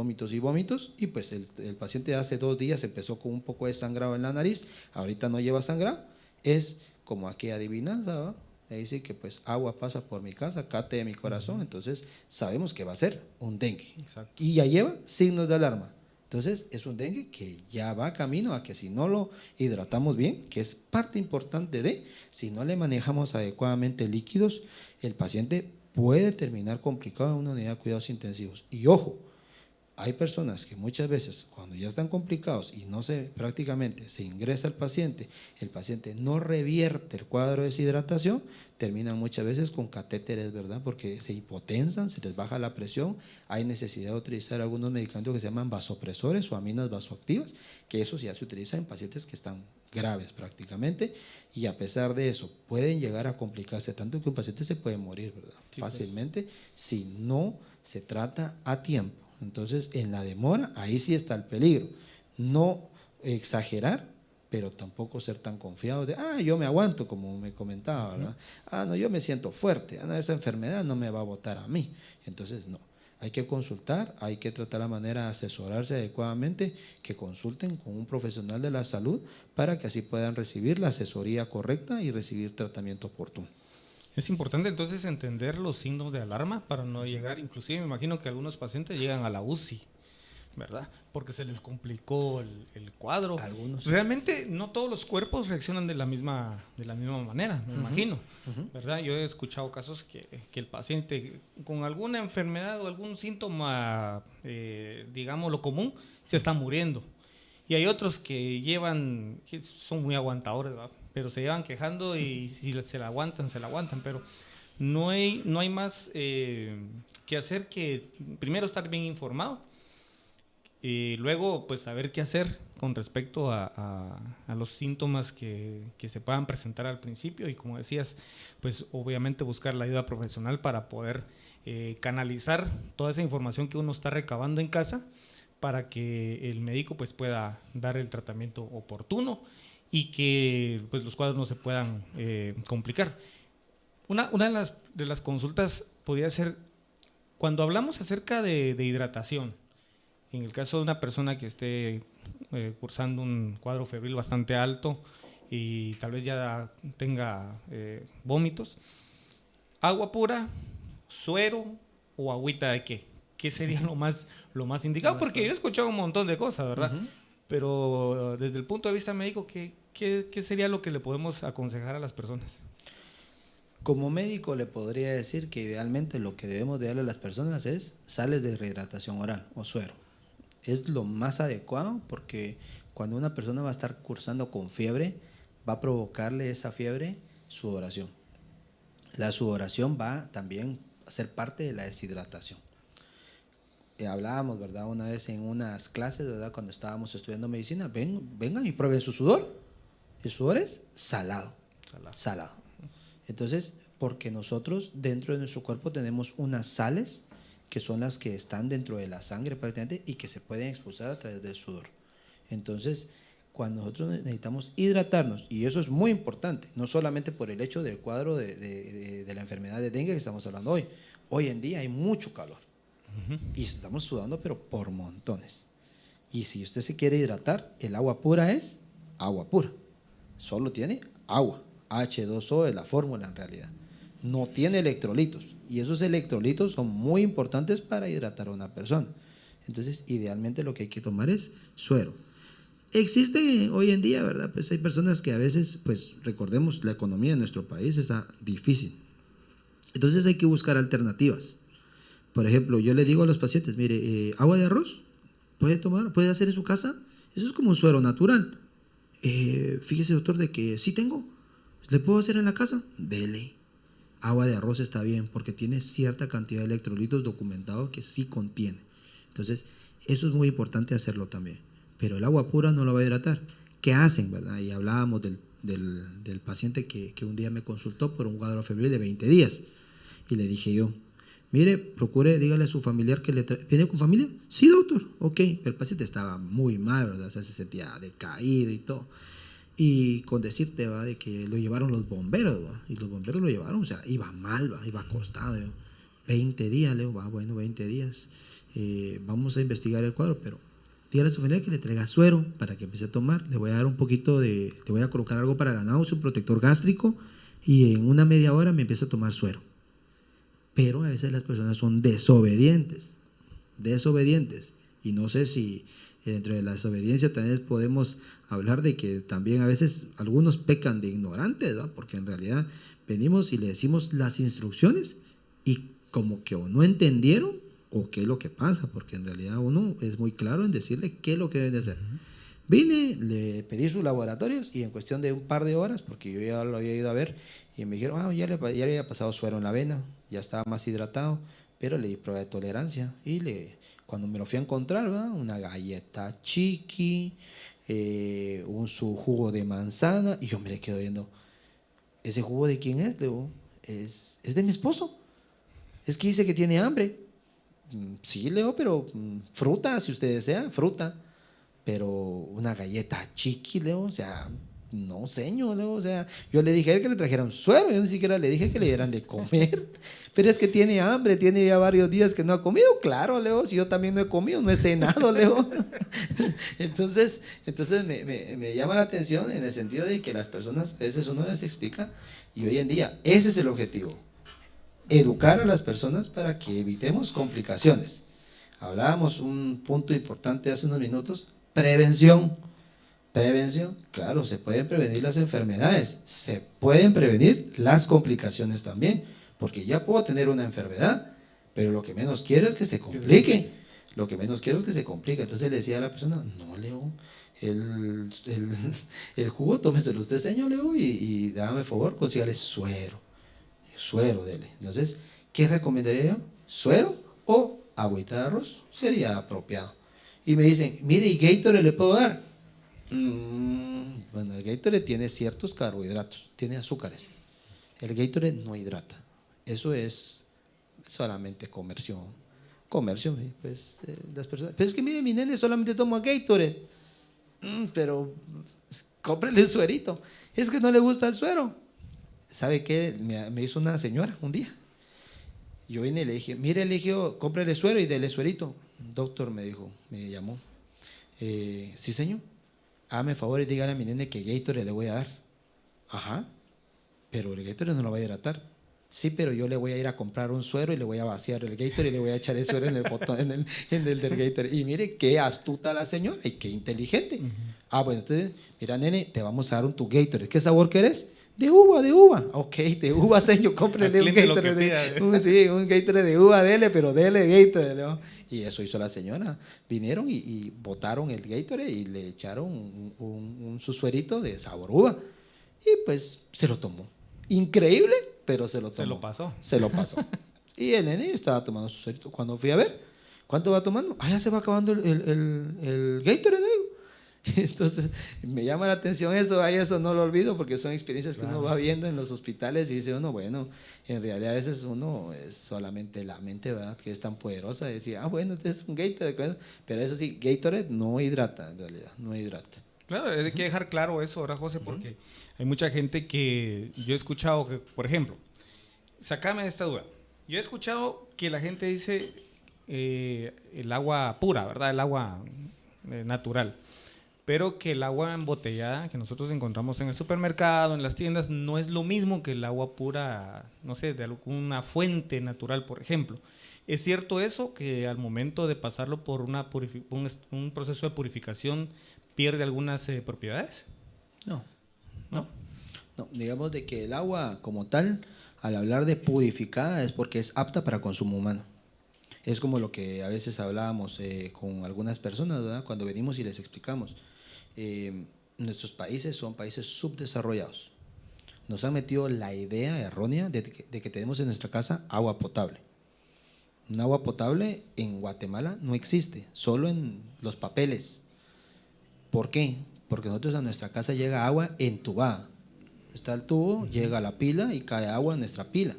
y pues el paciente hace 2 días empezó con un poco de sangrado en la nariz, ahorita no lleva sangrado, es como aquella adivinanza, ¿va? Ahí sí que pues agua pasa por mi casa, cate de mi corazón, entonces sabemos que va a ser un dengue. Exacto. Y ya lleva signos de alarma. Entonces es un dengue que ya va camino a que si no lo hidratamos bien, que es parte importante de, si no le manejamos adecuadamente líquidos, el paciente puede terminar complicado en una unidad de cuidados intensivos. Y ojo, hay personas que muchas veces cuando ya están complicados y prácticamente se ingresa el paciente no revierte el cuadro de deshidratación, terminan muchas veces con catéteres, ¿verdad? Porque se hipotensan, se les baja la presión, hay necesidad de utilizar algunos medicamentos que se llaman vasopresores o aminas vasoactivas, que eso ya se utiliza en pacientes que están graves prácticamente, y a pesar de eso pueden llegar a complicarse tanto que un paciente se puede morir, ¿verdad? Sí, fácilmente, pues, si no se trata a tiempo. Entonces, en la demora, ahí sí está el peligro. No exagerar, pero tampoco ser tan confiado de, yo me aguanto, como me comentaba, ¿verdad? No, yo me siento fuerte, no, esa enfermedad no me va a botar a mí. Entonces, no. Hay que consultar, hay que tratar la manera de asesorarse adecuadamente, que consulten con un profesional de la salud para que así puedan recibir la asesoría correcta y recibir tratamiento oportuno. Es importante entonces entender los signos de alarma para no llegar, inclusive me imagino que algunos pacientes llegan a la UCI, ¿verdad? Porque se les complicó el cuadro. Algunos. Realmente no todos los cuerpos reaccionan de la misma manera, me imagino, ¿verdad? Yo he escuchado casos que el paciente con alguna enfermedad o algún síntoma, digamos lo común, se está muriendo. Y hay otros que son muy aguantadores, ¿verdad? Pero se llevan quejando y si se la aguantan, pero no hay más que hacer que primero estar bien informado y luego pues saber qué hacer con respecto a los síntomas que se puedan presentar al principio y como decías, pues obviamente buscar la ayuda profesional para poder canalizar toda esa información que uno está recabando en casa para que el médico pues pueda dar el tratamiento oportuno y que pues los cuadros no se puedan complicar. Una de las consultas podría ser, cuando hablamos acerca de hidratación, en el caso de una persona que esté cursando un cuadro febril bastante alto y tal vez ya tenga vómitos, agua pura, suero o agüita de ¿qué sería lo más indicado? Porque yo he escuchado un montón de cosas, ¿verdad? Pero desde el punto de vista médico, ¿qué sería lo que le podemos aconsejar a las personas? Como médico le podría decir que idealmente lo que debemos de darle a las personas es sales de rehidratación oral o suero. Es lo más adecuado porque Cuando una persona va a estar cursando con fiebre, va a provocarle esa fiebre sudoración. La sudoración va también a ser parte de la deshidratación. Hablábamos, ¿verdad? Una vez en unas clases, ¿verdad? Cuando estábamos estudiando medicina, vengan y prueben su sudor. El sudor es salado. Salado. Entonces, porque nosotros dentro de nuestro cuerpo tenemos unas sales que son las que están dentro de la sangre prácticamente y que se pueden expulsar a través del sudor. Entonces, cuando nosotros necesitamos hidratarnos, y eso es muy importante, no solamente por el hecho del cuadro de la enfermedad de dengue que estamos hablando hoy. Hoy en día hay mucho calor y estamos sudando, pero por montones. Y si usted se quiere hidratar, el agua pura es agua pura. Solo tiene agua. H2O es la fórmula en realidad. No tiene electrolitos. Y esos electrolitos son muy importantes para hidratar a una persona. Entonces, idealmente lo que hay que tomar es suero. Existe hoy en día, ¿verdad? Pues hay personas que a veces, pues recordemos, la economía de nuestro país está difícil. Entonces hay que buscar alternativas. Por ejemplo, yo le digo a los pacientes, mire, agua de arroz, puede tomar, puede hacer en su casa. Eso es como un suero natural. Fíjese, doctor, de que sí tengo. ¿Le puedo hacer en la casa? Dele. Agua de arroz está bien porque tiene cierta cantidad de electrolitos documentados que sí contiene. Entonces, eso es muy importante hacerlo también. Pero el agua pura no lo va a hidratar. ¿Qué hacen, verdad? Y hablábamos del paciente que un día me consultó por un cuadro febril de 20 días. Y le dije yo, mire, procure, dígale a su familiar que ¿viene con familia? Sí, doctor. Ok. Pero el paciente estaba muy mal, ¿verdad? O sea, se sentía decaído y todo. Y con decirte, ¿va? De que lo llevaron los bomberos, ¿va? Y los bomberos lo llevaron, o sea, iba mal, ¿va? Iba acostado, ¿va? 20 días, Leo, va, bueno, 20 días. Vamos a investigar el cuadro, pero dígale a su familia que le traiga suero para que empiece a tomar. Le voy a dar un poquito le voy a colocar algo para la náusea, un protector gástrico, y en una media hora me empieza a tomar suero. Pero a veces las personas son desobedientes, y no sé si dentro de la desobediencia también podemos hablar de que también a veces algunos pecan de ignorantes, ¿no? Porque en realidad venimos y le decimos las instrucciones y como que o no entendieron o qué es lo que pasa, porque en realidad uno es muy claro en decirle qué es lo que deben de hacer. Vine, le pedí sus laboratorios y en cuestión de un par de horas, porque yo ya lo había ido a ver, y me dijeron, ya le había pasado suero en la vena, ya estaba más hidratado, pero le di prueba de tolerancia y cuando me lo fui a encontrar, ¿verdad? Una galleta chiqui, su jugo de manzana, y yo me le quedo viendo, ¿ese jugo de quién es, Leo? Es de mi esposo. Es que dice que tiene hambre. Sí, Leo, pero fruta, si usted desea, fruta. Pero una galleta chiqui, Leo, o sea, no, señor, Leo, o sea, yo le dije a él que le trajeran suero, yo ni siquiera le dije que le dieran de comer, pero es que tiene hambre, tiene ya varios días que no ha comido, claro, Leo, si yo también no he comido, no he cenado, Leo. Entonces me llama la atención en el sentido de que las personas, a veces uno les explica, y hoy en día, ese es el objetivo, educar a las personas para que evitemos complicaciones. Hablábamos un punto importante hace unos minutos, prevención. Prevención, claro, se pueden prevenir las enfermedades, se pueden prevenir las complicaciones también, porque ya puedo tener una enfermedad, pero lo que menos quiero es que se complique, Entonces le decía a la persona, no, Leo, el jugo, tómeselo usted, señor Leo, y dame favor, consígale suero, dele. Entonces, ¿qué recomendaría yo? ¿Suero o agüita de arroz? Sería apropiado. Y me dicen, mire, ¿y Gatorade le puedo dar? Bueno, el Gatorade tiene ciertos carbohidratos, tiene azúcares. El Gatorade no hidrata. Eso es solamente comercio, pues, las personas. Pero es que mire, mi nene solamente toma Gatorade. Pero cómprele el suerito. Es que no le gusta el suero. ¿Sabe qué? Me hizo una señora un día. Yo vine y le dije, mire, Eligio, cómprele suero y dele suerito. Doctor, me dijo, me llamó. Sí, señor. Hágame favor y dígale a mi nene que Gatorade le voy a dar. Ajá, pero el Gatorade no lo va a hidratar. Sí, pero yo le voy a ir a comprar un suero y le voy a vaciar el Gatorade y le voy a echar el suero en el botón, en el del Gatorade. Y mire qué astuta la señora y qué inteligente. Bueno, entonces, mira, nene, te vamos a dar tu Gatorade. ¿Qué sabor querés? De uva, de uva. Ok, de uva, señor, cómprele un cliente lo que Gatorade. pida. Sí, un Gatorade de uva, dele, pero dele Gatorade, ¿no? Y eso hizo la señora. Vinieron y botaron el Gatorade y le echaron un susuerito de sabor uva. Y pues se lo tomó. Increíble, pero se lo tomó. Se lo pasó. Se lo pasó. Y el nene estaba tomando su suerito. Cuando fui a ver, ¿cuánto va tomando? Ah, ya se va acabando el Gatorade, digo. Entonces, me llama la atención eso, ay, eso no lo olvido porque son experiencias que uno va viendo en los hospitales y dice uno, bueno, en realidad a veces uno es solamente la mente, ¿verdad? Que es tan poderosa, decir, ah, bueno, este es un Gatorade, pero eso sí, Gatorade no hidrata, en realidad, no hidrata. Claro, hay que dejar claro eso, ¿verdad, José? Porque hay mucha gente que yo he escuchado que, por ejemplo, sacame de esta duda. Yo he escuchado que la gente dice el agua pura, ¿verdad? El agua natural. Pero que el agua embotellada que nosotros encontramos en el supermercado, en las tiendas, no es lo mismo que el agua pura, no sé, de alguna fuente natural, por ejemplo. ¿Es cierto eso, que al momento de pasarlo por un proceso de purificación pierde algunas propiedades? No, ¿No? no, digamos de que el agua como tal, al hablar de purificada, es porque es apta para consumo humano. Es como lo que a veces hablábamos con algunas personas, ¿verdad? Cuando venimos y les explicamos. Nuestros países son países subdesarrollados. Nos han metido la idea errónea de que tenemos en nuestra casa agua potable. Un agua potable en Guatemala no existe, solo en los papeles. ¿Por qué? Porque nosotros a nuestra casa llega agua entubada. Está el tubo, llega a la pila y cae agua en nuestra pila.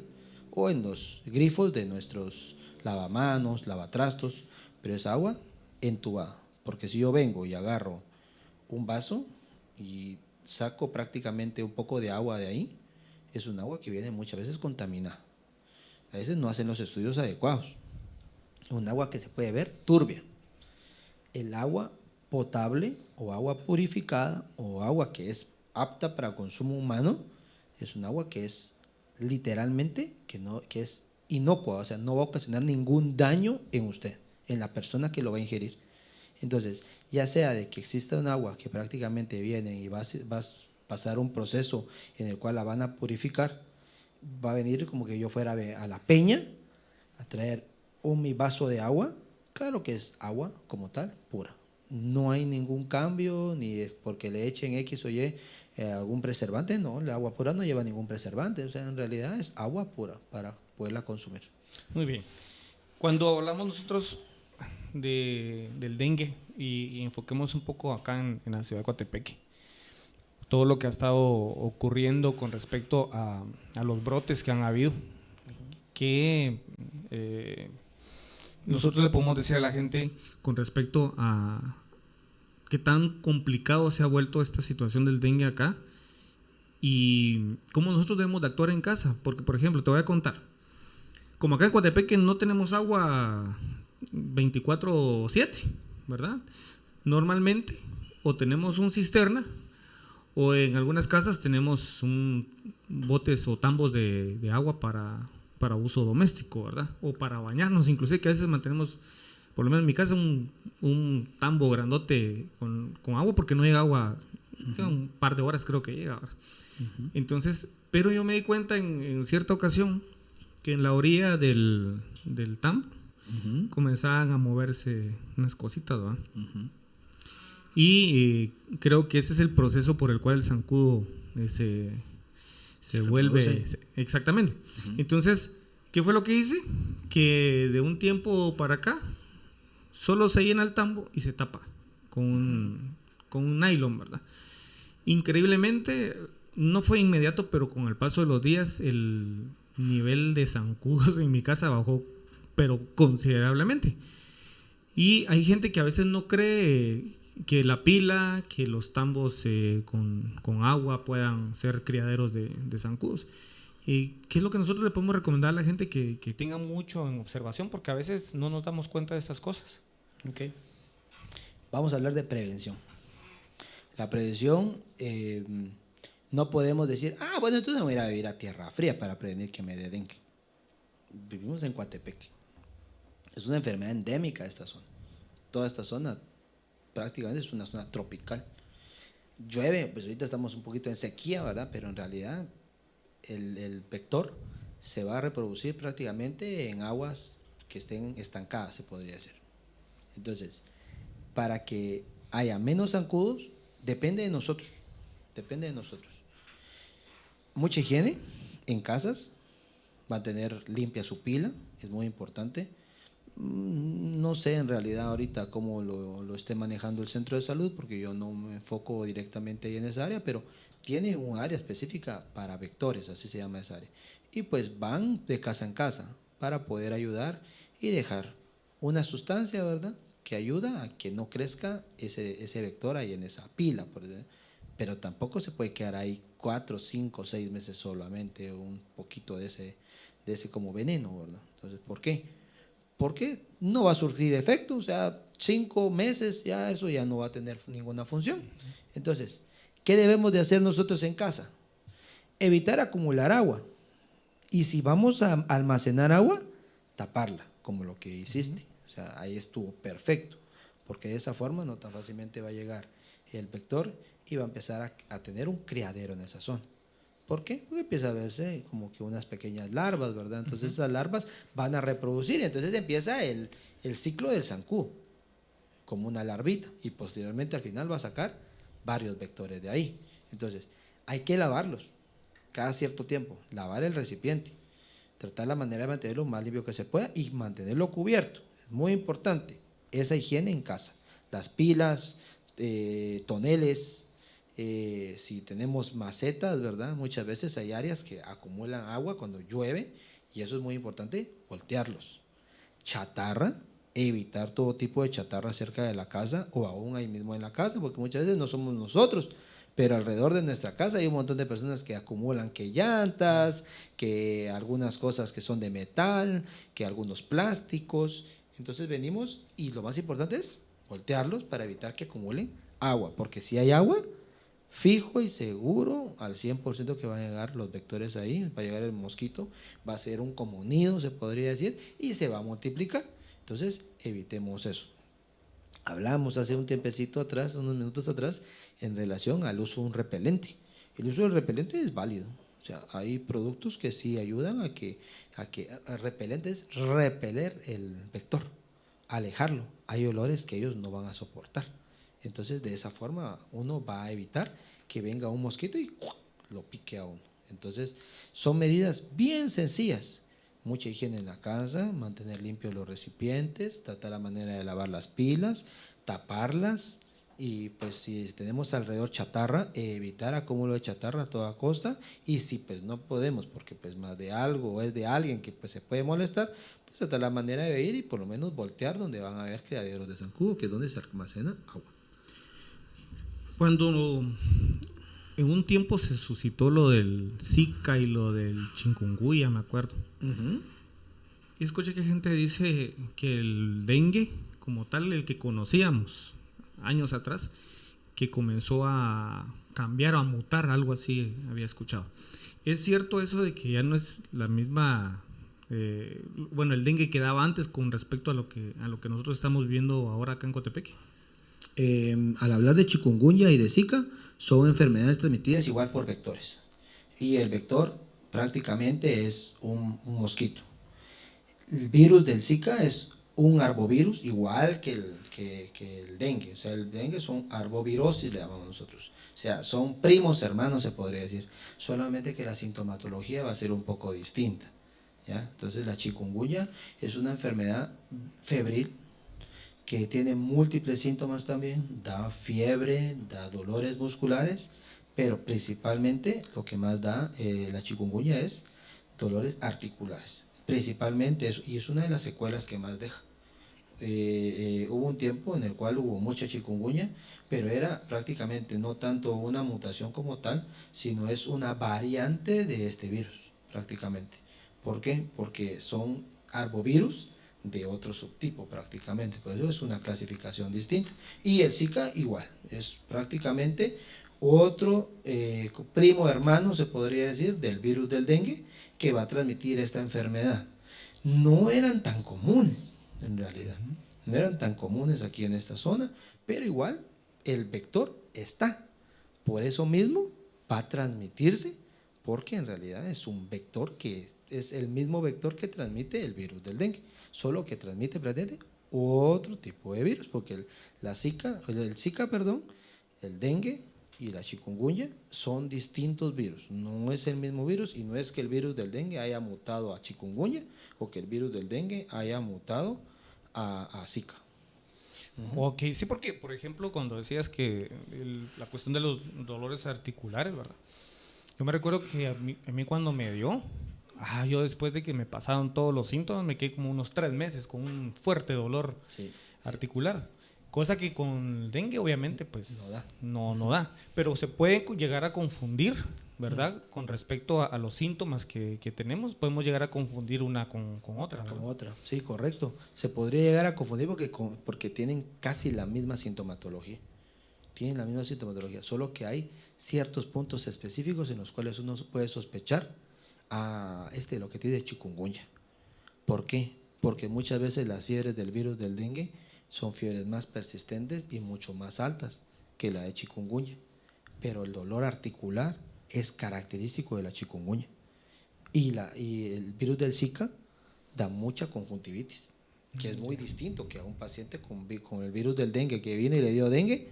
O en los grifos de nuestros lavamanos, lavatrastos, pero es agua entubada. Porque si yo vengo y agarro un vaso y saco prácticamente un poco de agua de ahí, es un agua que viene muchas veces contaminada. A veces no hacen los estudios adecuados. Es un agua que se puede ver turbia. El agua potable o agua purificada o agua que es apta para consumo humano es un agua que es literalmente que es inocua, o sea, no va a ocasionar ningún daño en usted, en la persona que lo va a ingerir. Entonces, ya sea de que exista un agua que prácticamente viene y va a pasar un proceso en el cual la van a purificar, va a venir como que yo fuera a la peña a traer mi vaso de agua, claro que es agua como tal, pura. No hay ningún cambio, ni es porque le echen X o Y algún preservante, no, el agua pura no lleva ningún preservante, o sea, en realidad es agua pura para poderla consumir. Muy bien. Cuando hablamos nosotros del dengue y enfoquemos un poco acá en la ciudad de Coatepeque, todo lo que ha estado ocurriendo con respecto a los brotes que han habido, que nosotros le podemos decir a la gente con respecto a qué tan complicado se ha vuelto esta situación del dengue acá y cómo nosotros debemos de actuar en casa, porque por ejemplo, te voy a contar, como acá en Coatepeque no tenemos agua 24/7, ¿verdad? Normalmente o tenemos un cisterna o en algunas casas tenemos botes o tambos de agua para uso doméstico, ¿verdad? O para bañarnos, inclusive que a veces mantenemos, por lo menos en mi casa, un tambo grandote con agua porque no llega agua, un par de horas creo que llega. Entonces, pero yo me di cuenta en cierta ocasión que en la orilla del tambo comenzaban a moverse unas cositas, ¿verdad? Y creo que ese es el proceso por el cual el zancudo se vuelve... Exactamente. Entonces, ¿qué fue lo que hice? Que de un tiempo para acá, solo se llena el tambo y se tapa con un nylon, ¿verdad? Increíblemente, no fue inmediato, pero con el paso de los días, el nivel de zancudos en mi casa bajó, pero considerablemente. Y hay gente que a veces no cree que la pila, que los tambos con agua puedan ser criaderos de zancudos. ¿Y qué es lo que nosotros le podemos recomendar a la gente que tenga mucho en observación? Porque a veces no nos damos cuenta de estas cosas. Ok. Vamos a hablar de prevención. La prevención, no podemos decir, bueno, entonces me voy a ir a vivir a tierra fría para prevenir que me dé dengue. Vivimos en Coatepeque. Es una enfermedad endémica de esta zona. Toda esta zona prácticamente es una zona tropical. llueve, pues ahorita estamos un poquito en sequía, ¿verdad? Pero en realidad el vector se va a reproducir prácticamente en aguas que estén estancadas, se podría decir. Entonces, para que haya menos zancudos, depende de nosotros, depende de nosotros. Mucha higiene en casas, mantener limpia su pila, es muy importante. No sé en realidad ahorita cómo lo esté manejando el centro de salud, porque yo no me enfoco directamente ahí en esa área, pero tiene un área específica para vectores, así se llama esa área. Y pues van de casa en casa para poder ayudar y dejar una sustancia, ¿verdad?, que ayuda a que no crezca ese vector ahí en esa pila, pero tampoco se puede quedar ahí 4, 5, 6 meses solamente, un poquito de ese como veneno, ¿verdad? Entonces, ¿por qué? Porque no va a surgir efecto, o sea, 5 meses ya eso ya no va a tener ninguna función. Entonces, ¿qué debemos de hacer nosotros en casa? Evitar acumular agua. Y si vamos a almacenar agua, taparla, como lo que hiciste. O sea, ahí estuvo perfecto, porque de esa forma no tan fácilmente va a llegar el vector y va a empezar a tener un criadero en esa zona. ¿Por qué? Porque empieza a verse como que unas pequeñas larvas, ¿verdad? Entonces esas larvas van a reproducir, entonces empieza el ciclo del zancudo, como una larvita, y posteriormente al final va a sacar varios vectores de ahí. Entonces, hay que lavarlos cada cierto tiempo, lavar el recipiente, tratar la manera de mantenerlo lo más limpio que se pueda y mantenerlo cubierto. Es muy importante esa higiene en casa. Las pilas, toneles, si tenemos macetas, ¿verdad? Muchas veces hay áreas que acumulan agua cuando llueve y eso es muy importante, voltearlos. Chatarra, evitar todo tipo de chatarra cerca de la casa o aún ahí mismo en la casa, porque muchas veces no somos nosotros, pero alrededor de nuestra casa hay un montón de personas que acumulan que llantas, que algunas cosas que son de metal, que algunos plásticos. Entonces venimos y lo más importante es voltearlos para evitar que acumulen agua, porque si hay agua, fijo y seguro al 100% que van a llegar los vectores ahí, va a llegar el mosquito, va a ser un como nido, se podría decir, y se va a multiplicar. Entonces, evitemos eso. Hablamos hace un tiempecito atrás, unos minutos atrás, en relación al uso de un repelente. El uso del repelente es válido. O sea, hay productos que sí ayudan a repelente es repeler el vector, alejarlo. Hay olores que ellos no van a soportar. Entonces, de esa forma, uno va a evitar que venga un mosquito y lo pique a uno. Entonces, son medidas bien sencillas. Mucha higiene en la casa, mantener limpios los recipientes, tratar la manera de lavar las pilas, taparlas y pues si tenemos alrededor chatarra, evitar acúmulo de chatarra a toda costa y si pues no podemos porque pues más de algo o es de alguien que pues se puede molestar, pues tratar la manera de ir y por lo menos voltear donde van a haber criaderos de zancudo, que es donde se almacena agua. Cuando en un tiempo se suscitó lo del Zika y lo del chikungunya, me acuerdo. Y escuché que gente dice que el dengue, como tal, el que conocíamos años atrás, que comenzó a cambiar o a mutar, algo así había escuchado. ¿Es cierto eso de que ya no es la misma, el dengue que daba antes con respecto a lo que nosotros estamos viendo ahora acá en Coatepeque? Al hablar de chikungunya y de Zika, son enfermedades transmitidas igual por vectores. Y el vector prácticamente es un mosquito. El virus del Zika es un arbovirus igual que el dengue. O sea, el dengue es un arbovirosis, le llamamos nosotros. O sea, son primos hermanos, se podría decir. Solamente que la sintomatología va a ser un poco distinta, ¿ya? Entonces, la chikungunya es una enfermedad febril que tiene múltiples síntomas también, da fiebre, da dolores musculares, pero principalmente lo que más da la chikungunya es dolores articulares, principalmente eso, y es una de las secuelas que más deja. Hubo un tiempo en el cual hubo mucha chikungunya, pero era prácticamente no tanto una mutación como tal, sino es una variante de este virus, prácticamente. ¿Por qué? Porque son arbovirus de otro subtipo prácticamente, por eso es una clasificación distinta. Y el Zika igual, es prácticamente otro primo hermano, se podría decir, del virus del dengue, que va a transmitir esta enfermedad. No eran tan comunes, en realidad, no eran tan comunes aquí en esta zona, pero igual el vector está. Por eso mismo va a transmitirse, porque en realidad es un vector que es el mismo vector que transmite el virus del dengue, solo que transmite prácticamente otro tipo de virus, porque el Zika, perdón, el dengue y la chikungunya son distintos virus, no es el mismo virus, y no es que el virus del dengue haya mutado a chikungunya o que el virus del dengue haya mutado a Zika. Ok, sí, porque, por ejemplo, cuando decías que la cuestión de los dolores articulares, ¿verdad? Yo me recuerdo que a mí cuando me dio, yo después de que me pasaron todos los síntomas, me quedé como unos 3 meses con un fuerte dolor Sí. articular. Cosa que con el dengue, obviamente, pues No da. no da. Pero se puede llegar a confundir, ¿verdad? Con respecto a los síntomas que tenemos, podemos llegar a confundir una con otra, ¿verdad? Con otra, sí, correcto. Se podría llegar a confundir porque tienen casi la misma sintomatología. Tienen la misma sintomatología, solo que hay ciertos puntos específicos en los cuales uno puede sospechar lo que tiene chikungunya. ¿Por qué? Porque muchas veces las fiebres del virus del dengue son fiebres más persistentes y mucho más altas que la de chikungunya. Pero el dolor articular es característico de la chikungunya. Y el virus del Zika da mucha conjuntivitis, que es muy distinto que a un paciente con el virus del dengue que viene y le dio dengue,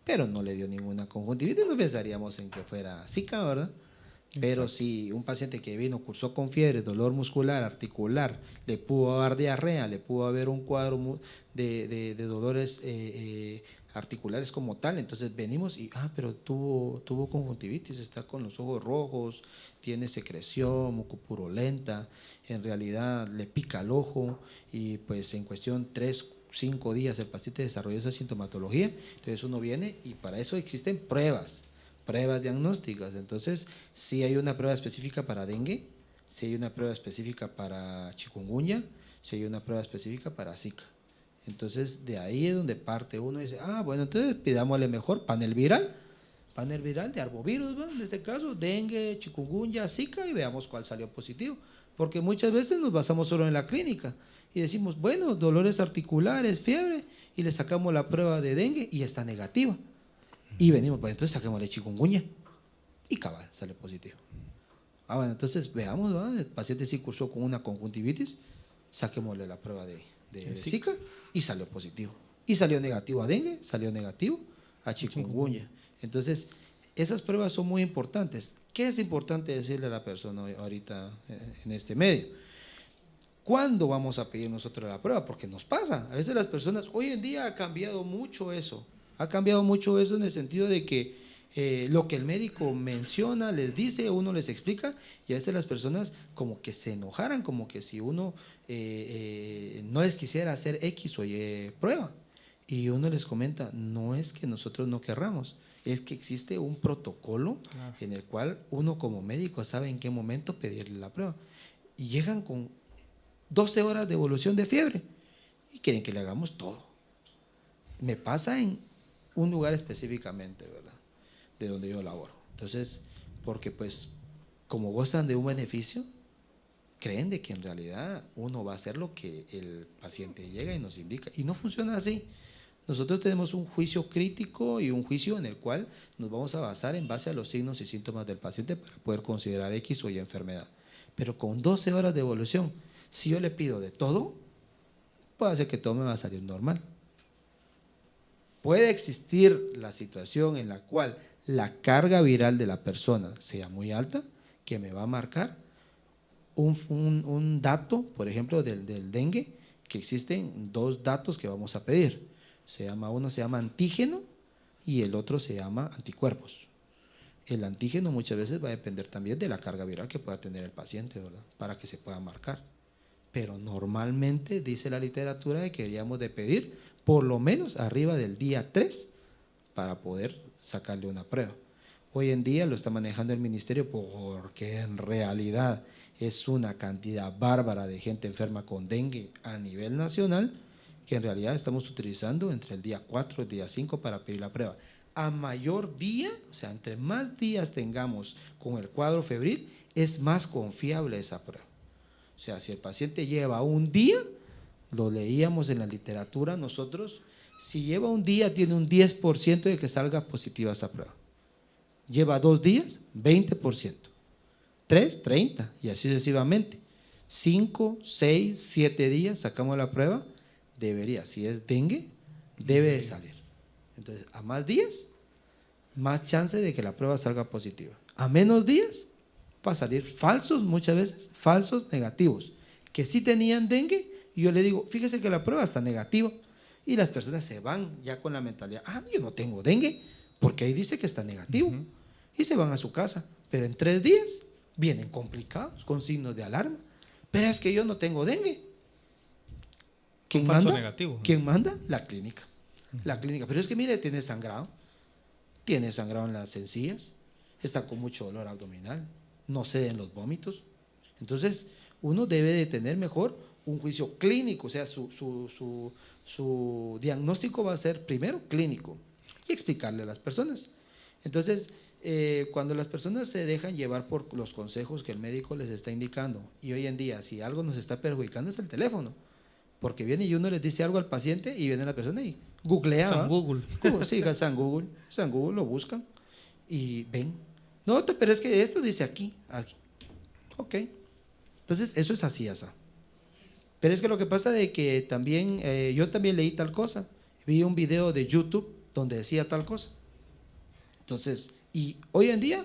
pero no le dio ninguna conjuntivitis. No pensaríamos en que fuera Zika, ¿verdad? Pero si un paciente que vino, cursó con fiebre, dolor muscular, articular, le pudo dar diarrea, le pudo haber un cuadro de dolores articulares como tal, entonces venimos y, pero tuvo conjuntivitis, está con los ojos rojos, tiene secreción mucopurulenta, en realidad le pica el ojo y pues en cuestión 3-5 días el paciente desarrolló esa sintomatología, entonces uno viene y para eso existen pruebas diagnósticas. Entonces, sí hay una prueba específica para dengue, sí hay una prueba específica para chikungunya, sí hay una prueba específica para Zika. Entonces, de ahí es donde parte uno y dice, bueno, entonces pidámosle mejor panel viral de arbovirus, ¿va? En este caso, dengue, chikungunya, Zika, y veamos cuál salió positivo. Porque muchas veces nos basamos solo en la clínica y decimos, bueno, dolores articulares, fiebre, y le sacamos la prueba de dengue y está negativa. Y venimos, pues entonces saquémosle chikungunya y cabal, sale positivo. Bueno, entonces veamos, ¿va? El paciente sí cursó con una conjuntivitis, saquémosle la prueba de Zika y salió positivo. Y salió negativo a dengue, salió negativo a chikungunya. Entonces, esas pruebas son muy importantes. ¿Qué es importante decirle a la persona ahorita en este medio? ¿Cuándo vamos a pedir nosotros la prueba? Porque nos pasa. A veces las personas, hoy en día ha cambiado mucho eso. Ha cambiado mucho eso en el sentido de que lo que el médico menciona, les dice, uno les explica, y a veces las personas como que se enojaran, como que si uno no les quisiera hacer X o Y prueba. Y uno les comenta, no es que nosotros no querramos, es que existe un protocolo en el cual uno como médico sabe en qué momento pedirle la prueba. Y llegan con 12 horas de evolución de fiebre y quieren que le hagamos todo. Me pasa en un lugar específicamente, ¿verdad? De donde yo laboro. Entonces, porque pues como gozan de un beneficio, creen de que en realidad uno va a hacer lo que el paciente llega y nos indica. Y no funciona así. Nosotros tenemos un juicio crítico y un juicio en el cual nos vamos a basar en base a los signos y síntomas del paciente para poder considerar X o Y enfermedad. Pero con 12 horas de evolución, si yo le pido de todo, puede ser que todo me va a salir normal. Puede existir la situación en la cual la carga viral de la persona sea muy alta, que me va a marcar un dato, por ejemplo, del dengue, que existen 2 datos que vamos a pedir. Uno se llama antígeno y el otro se llama anticuerpos. El antígeno muchas veces va a depender también de la carga viral que pueda tener el paciente, ¿verdad? Para que se pueda marcar. Pero normalmente dice la literatura de que deberíamos de pedir por lo menos arriba del día 3 para poder sacarle una prueba. Hoy en día lo está manejando el ministerio porque en realidad es una cantidad bárbara de gente enferma con dengue a nivel nacional, que en realidad estamos utilizando entre el día 4 y el día 5 para pedir la prueba. A mayor día, o sea, entre más días tengamos con el cuadro febril, es más confiable esa prueba. O sea, si el paciente lleva un día, lo leíamos en la literatura nosotros, si lleva un día tiene un 10% de que salga positiva esa prueba. Lleva 2 días, 20%. 3, 30, y así sucesivamente. 5, 6, 7 días, sacamos la prueba, debería, si es dengue, debe de salir. Entonces, a más días, más chance de que la prueba salga positiva. A menos días, va a salir falsos, muchas veces, falsos negativos, que sí tenían dengue, y yo le digo, fíjese que la prueba está negativa, y las personas se van ya con la mentalidad, yo no tengo dengue, porque ahí dice que está negativo, y se van a su casa, pero en 3 días vienen complicados, con signos de alarma, pero es que yo no tengo dengue. ¿Quién manda? Negativo. ¿Quién manda? La clínica. La clínica, pero es que mire, tiene sangrado en las encías, está con mucho dolor abdominal, no ceden los vómitos. Entonces, uno debe de tener mejor un juicio clínico, o sea, su diagnóstico va a ser primero clínico y explicarle a las personas. Entonces, cuando las personas se dejan llevar por los consejos que el médico les está indicando, y hoy en día, si algo nos está perjudicando es el teléfono, porque viene y uno les dice algo al paciente y viene la persona y googlea. San Google. Sí, San Google lo buscan y ven. No, pero es que esto dice aquí. Ok. Entonces, eso es así, asa. Pero es que lo que pasa de que también, yo también leí tal cosa, vi un video de YouTube donde decía tal cosa. Entonces, y hoy en día,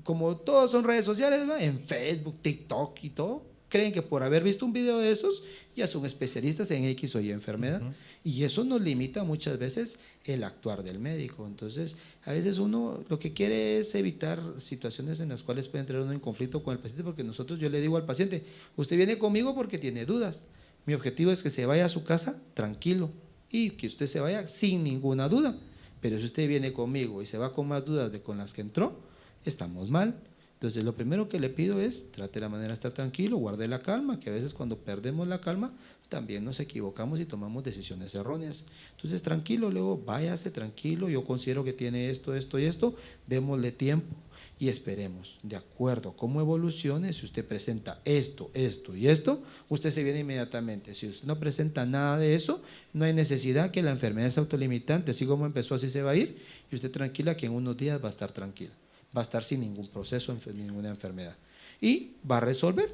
como todos son redes sociales, ¿va? En Facebook, TikTok y todo, creen que por haber visto un video de esos, ya son especialistas en X o Y enfermedad. Y eso nos limita muchas veces el actuar del médico. Entonces, a veces uno lo que quiere es evitar situaciones en las cuales puede entrar uno en conflicto con el paciente, porque yo le digo al paciente, usted viene conmigo porque tiene dudas. Mi objetivo es que se vaya a su casa tranquilo y que usted se vaya sin ninguna duda. Pero si usted viene conmigo y se va con más dudas de con las que entró, estamos mal. Entonces, lo primero que le pido es, trate la manera de estar tranquilo, guarde la calma, que a veces cuando perdemos la calma, también nos equivocamos y tomamos decisiones erróneas. Entonces, tranquilo, luego váyase tranquilo, yo considero que tiene esto, esto y esto, démosle tiempo y esperemos. De acuerdo a cómo evolucione, si usted presenta esto, esto y esto, usted se viene inmediatamente. Si usted no presenta nada de eso, no hay necesidad que la enfermedad es autolimitante, así como empezó, así se va a ir, y usted tranquila que en unos días va a estar tranquila. Va a estar sin ningún proceso, ninguna enfermedad. Y va a resolver.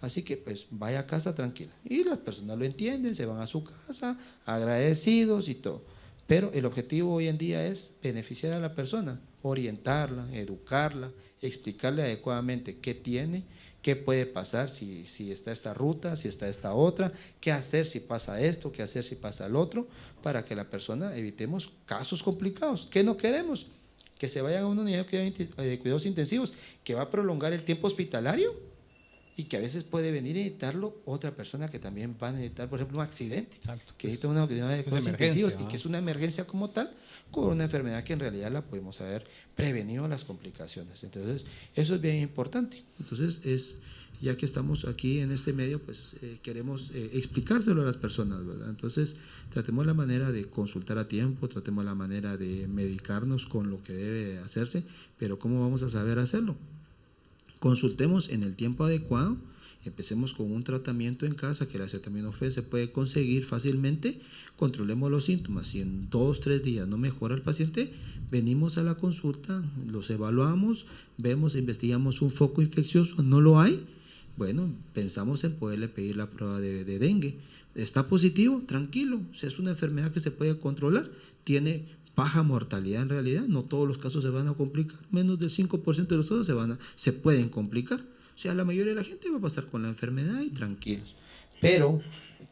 Así que pues vaya a casa tranquila. Y las personas lo entienden, se van a su casa, agradecidos y todo. Pero el objetivo hoy en día es beneficiar a la persona, orientarla, educarla, explicarle adecuadamente qué tiene, qué puede pasar si está esta ruta, si está esta otra, qué hacer si pasa esto, qué hacer si pasa el otro, para que la persona evitemos casos complicados. ¿Qué no queremos? Que se vayan a una unidad de cuidados intensivos, que va a prolongar el tiempo hospitalario y que a veces puede venir a necesitarlo otra persona que también va a necesitar, por ejemplo, un accidente. Exacto, que necesita una unidad de cuidados intensivos y que es una emergencia como tal, con una enfermedad que en realidad la podemos haber prevenido las complicaciones. Entonces, eso es bien importante. Entonces, ya que estamos aquí en este medio, pues queremos explicárselo a las personas, ¿verdad? Entonces, tratemos la manera de consultar a tiempo, tratemos la manera de medicarnos con lo que debe hacerse, pero ¿cómo vamos a saber hacerlo? Consultemos en el tiempo adecuado, empecemos con un tratamiento en casa, que el acetaminofén se puede conseguir fácilmente, controlemos los síntomas. Si en 2 o 3 días no mejora el paciente, venimos a la consulta, los evaluamos, vemos, investigamos un foco infeccioso, no lo hay, bueno, pensamos en poderle pedir la prueba de dengue. ¿Está positivo? Tranquilo, o sea, es una enfermedad que se puede controlar, tiene baja mortalidad en realidad, no todos los casos se van a complicar, menos del 5% de los casos se pueden complicar. O sea, la mayoría de la gente va a pasar con la enfermedad y tranquilos. Pero,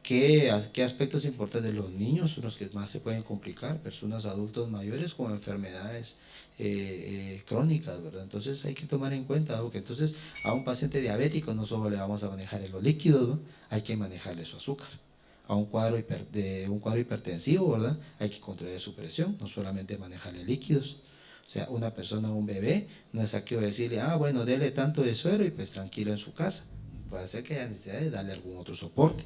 ¿qué aspectos importantes de los niños son los que más se pueden complicar? Personas adultos mayores con enfermedades crónicas, ¿verdad? Entonces hay que tomar en cuenta que entonces a un paciente diabético no solo le vamos a manejar los líquidos, ¿no? Hay que manejarle su azúcar. A un cuadro hipertensivo, ¿verdad? Hay que controlar su presión, no solamente manejarle líquidos. O sea, una persona, un bebé, no es aquí decirle, bueno, dele tanto de suero y pues tranquilo en su casa. Puede ser que haya necesidad de darle algún otro soporte.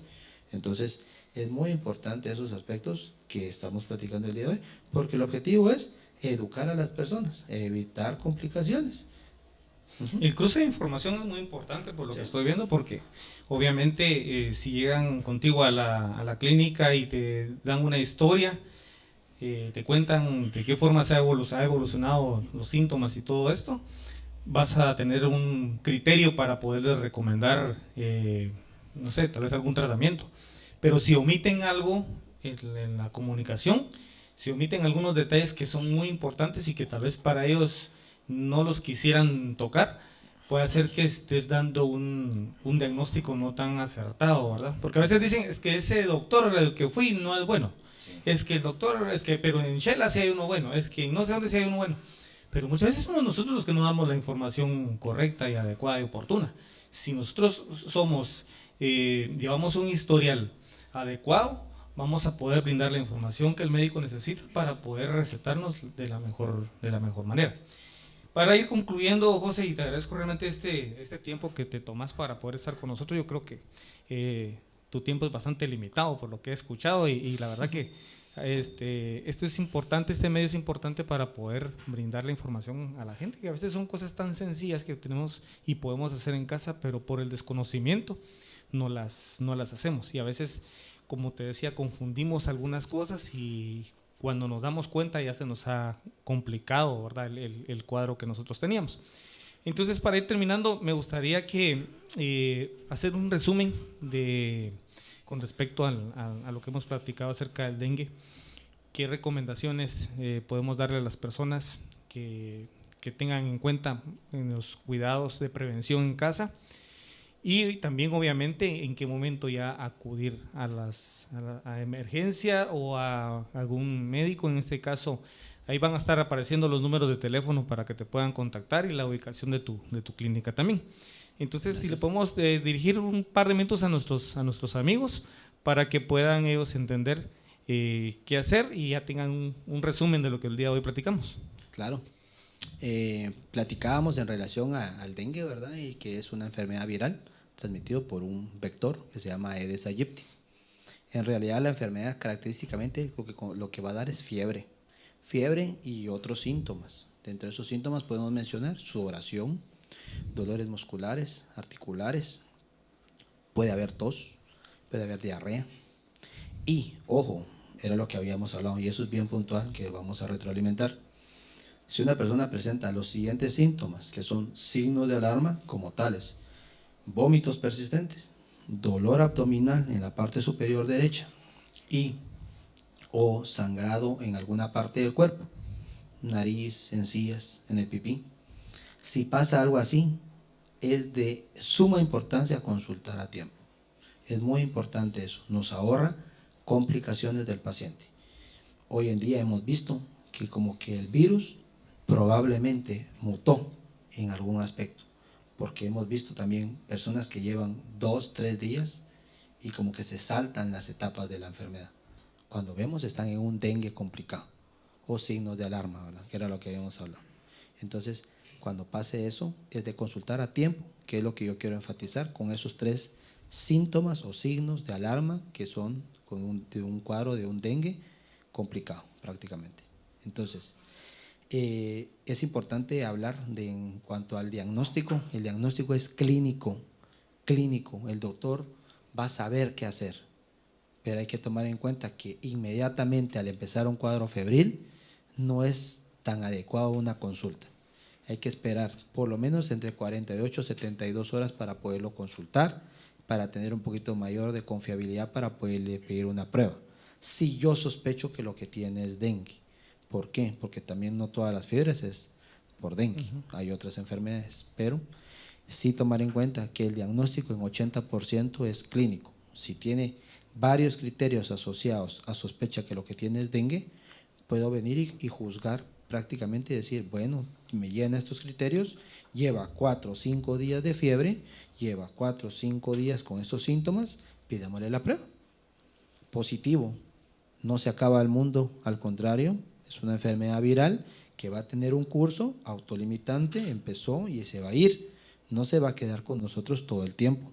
Entonces, es muy importante esos aspectos que estamos platicando el día de hoy, porque el objetivo es educar a las personas, evitar complicaciones. El cruce de información es muy importante por lo que estoy viendo, porque obviamente si llegan contigo a la clínica y te dan una historia, te cuentan de qué forma ha evolucionado los síntomas y todo esto, vas a tener un criterio para poderles recomendar, no sé, tal vez algún tratamiento. Pero si omiten algo en la comunicación, si omiten algunos detalles que son muy importantes y que tal vez para ellos no los quisieran tocar, puede hacer que estés dando un diagnóstico no tan acertado, ¿verdad? Porque a veces dicen, es que ese doctor al que fui no es bueno. Sí. Es que el doctor, pero en Shela sí hay uno bueno, es que no sé dónde sí hay uno bueno. Pero muchas veces somos nosotros los que no damos la información correcta y adecuada y oportuna. Si nosotros llevamos un historial adecuado, vamos a poder brindar la información que el médico necesita para poder recetarnos de la mejor manera. Para ir concluyendo, José, y te agradezco realmente este tiempo que te tomas para poder estar con nosotros. Yo creo que tu tiempo es bastante limitado por lo que he escuchado y la verdad que esto es importante, este medio es importante para poder brindar la información a la gente, que a veces son cosas tan sencillas que tenemos y podemos hacer en casa, pero por el desconocimiento no las hacemos. Y a veces, como te decía, confundimos algunas cosas y cuando nos damos cuenta ya se nos ha complicado, ¿verdad?, el cuadro que nosotros teníamos. Entonces, para ir terminando, me gustaría hacer un resumen con respecto a lo que hemos platicado acerca del dengue. ¿Qué recomendaciones podemos darle a las personas que tengan en cuenta en los cuidados de prevención en casa? Y también, obviamente, en qué momento ya acudir a emergencia o a algún médico. En este caso, ahí van a estar apareciendo los números de teléfono para que te puedan contactar y la ubicación de tu clínica también. Entonces, gracias. Si le podemos dirigir un par de minutos a nuestros amigos para que puedan ellos entender qué hacer y ya tengan un resumen de lo que el día de hoy platicamos. Claro. Platicábamos en relación al dengue, ¿verdad? Y que es una enfermedad viral transmitido por un vector que se llama Aedes aegypti. En realidad la enfermedad característicamente lo que va a dar es fiebre y otros síntomas. Dentro de esos síntomas podemos mencionar sudoración, dolores musculares, articulares, puede haber tos, puede haber diarrea y, ojo, era lo que habíamos hablado y eso es bien puntual que vamos a retroalimentar. Si una persona presenta los siguientes síntomas, que son signos de alarma como tales: vómitos persistentes, dolor abdominal en la parte superior derecha o sangrado en alguna parte del cuerpo, nariz, encías, en el pipí. Si pasa algo así, es de suma importancia consultar a tiempo. Es muy importante eso, nos ahorra complicaciones del paciente. Hoy en día hemos visto que como que el virus probablemente mutó en algún aspecto, porque hemos visto también personas que llevan 2, 3 días y como que se saltan las etapas de la enfermedad. Cuando vemos están en un dengue complicado o signos de alarma, ¿verdad?, que era lo que habíamos hablado. Entonces, cuando pase eso, es de consultar a tiempo, que es lo que yo quiero enfatizar con esos 3 síntomas o signos de alarma que son de un cuadro de un dengue complicado prácticamente. Entonces, es importante hablar en cuanto al diagnóstico. El diagnóstico es clínico, el doctor va a saber qué hacer, pero hay que tomar en cuenta que inmediatamente al empezar un cuadro febril no es tan adecuado una consulta. Hay que esperar por lo menos entre 48 y 72 horas para poderlo consultar, para tener un poquito mayor de confiabilidad para poderle pedir una prueba. Si yo sospecho que lo que tiene es dengue. ¿Por qué? Porque también no todas las fiebres es por dengue, hay otras enfermedades, pero sí tomar en cuenta que el diagnóstico en 80% es clínico. Si tiene varios criterios asociados a sospecha que lo que tiene es dengue, puedo venir y juzgar prácticamente y decir, bueno, me llena estos criterios, lleva 4 o 5 días de fiebre, lleva 4 o 5 días con estos síntomas, pidámosle la prueba. Positivo, no se acaba el mundo, al contrario, es una enfermedad viral que va a tener un curso autolimitante, empezó y se va a ir, no se va a quedar con nosotros todo el tiempo.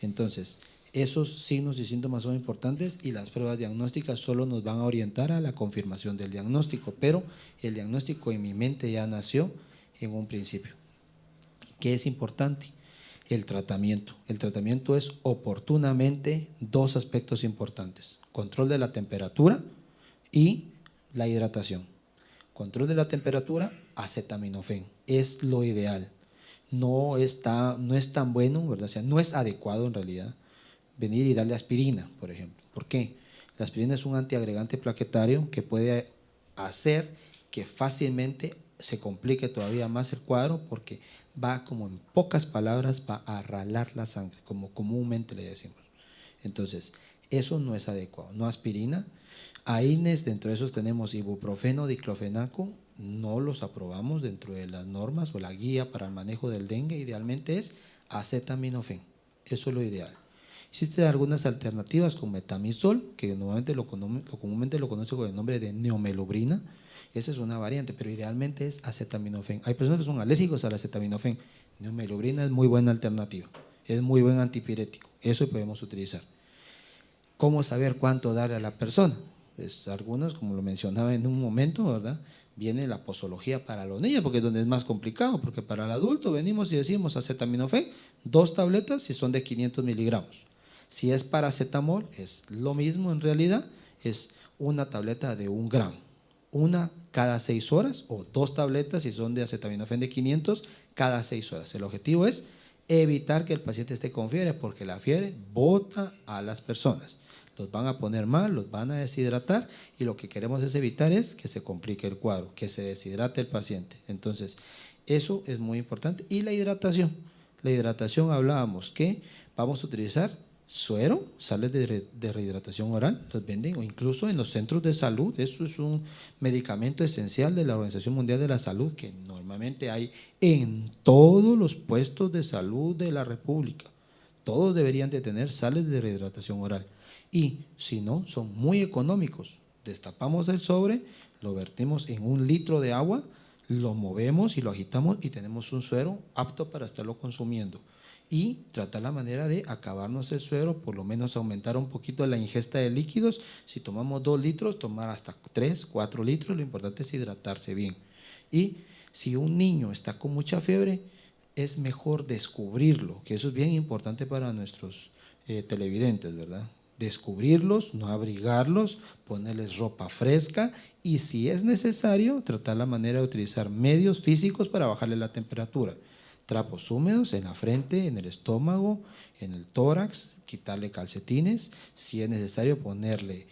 Entonces, esos signos y síntomas son importantes y las pruebas diagnósticas solo nos van a orientar a la confirmación del diagnóstico, pero el diagnóstico en mi mente ya nació en un principio. ¿Qué es importante? El tratamiento. El tratamiento es oportunamente 2 aspectos importantes: control de la temperatura y la hidratación. Control de la temperatura, acetaminofén. Es lo ideal. No es tan bueno, ¿verdad? O sea, no es adecuado en realidad venir y darle aspirina, por ejemplo. ¿Por qué? La aspirina es un antiagregante plaquetario que puede hacer que fácilmente se complique todavía más el cuadro porque va, como en pocas palabras, va a ralar la sangre, como comúnmente le decimos. Entonces, eso no es adecuado. No aspirina. AINES, dentro de esos tenemos ibuprofeno, diclofenaco, no los aprobamos dentro de las normas o la guía para el manejo del dengue. Idealmente es acetaminofén. Eso es lo ideal. Existen algunas alternativas con metamizol, que normalmente comúnmente lo conoce con el nombre de neomelubrina. Esa es una variante, pero idealmente es acetaminofén. Hay personas que son alérgicos al acetaminofén. Neomelubrina es muy buena alternativa. Es muy buen antipirético. Eso podemos utilizar. ¿Cómo saber cuánto darle a la persona? Pues algunos, como lo mencionaba en un momento, ¿verdad? Viene la posología para los niños, porque es donde es más complicado, porque para el adulto venimos y decimos acetaminofén, 2 tabletas si son de 500 miligramos. Si es paracetamol, es lo mismo en realidad, es una tableta de 1 gramo, una cada 6 horas, o 2 tabletas si son de acetaminofén de 500 cada 6 horas. El objetivo es evitar que el paciente esté con fiebre, porque la fiebre bota a las personas. Los van a poner mal, los van a deshidratar y lo que queremos es evitar es que se complique el cuadro, que se deshidrate el paciente. Entonces, eso es muy importante. Y la hidratación. La hidratación hablábamos que vamos a utilizar suero, sales de rehidratación oral, los venden, o incluso en los centros de salud. Eso es un medicamento esencial de la Organización Mundial de la Salud que normalmente hay en todos los puestos de salud de la República. Todos deberían de tener sales de rehidratación oral. Y si no, son muy económicos. Destapamos el sobre, lo vertimos en 1 litro de agua, lo movemos y lo agitamos y tenemos un suero apto para estarlo consumiendo. Y tratar la manera de acabarnos el suero, por lo menos aumentar un poquito la ingesta de líquidos. Si tomamos 2 litros, tomar hasta 3, 4 litros, lo importante es hidratarse bien. Y si un niño está con mucha fiebre, es mejor descubrirlo, que eso es bien importante para nuestros televidentes, ¿verdad? Descubrirlos, no abrigarlos, ponerles ropa fresca y si es necesario, tratar la manera de utilizar medios físicos para bajarle la temperatura. Trapos húmedos en la frente, en el estómago, en el tórax, quitarle calcetines, si es necesario ponerle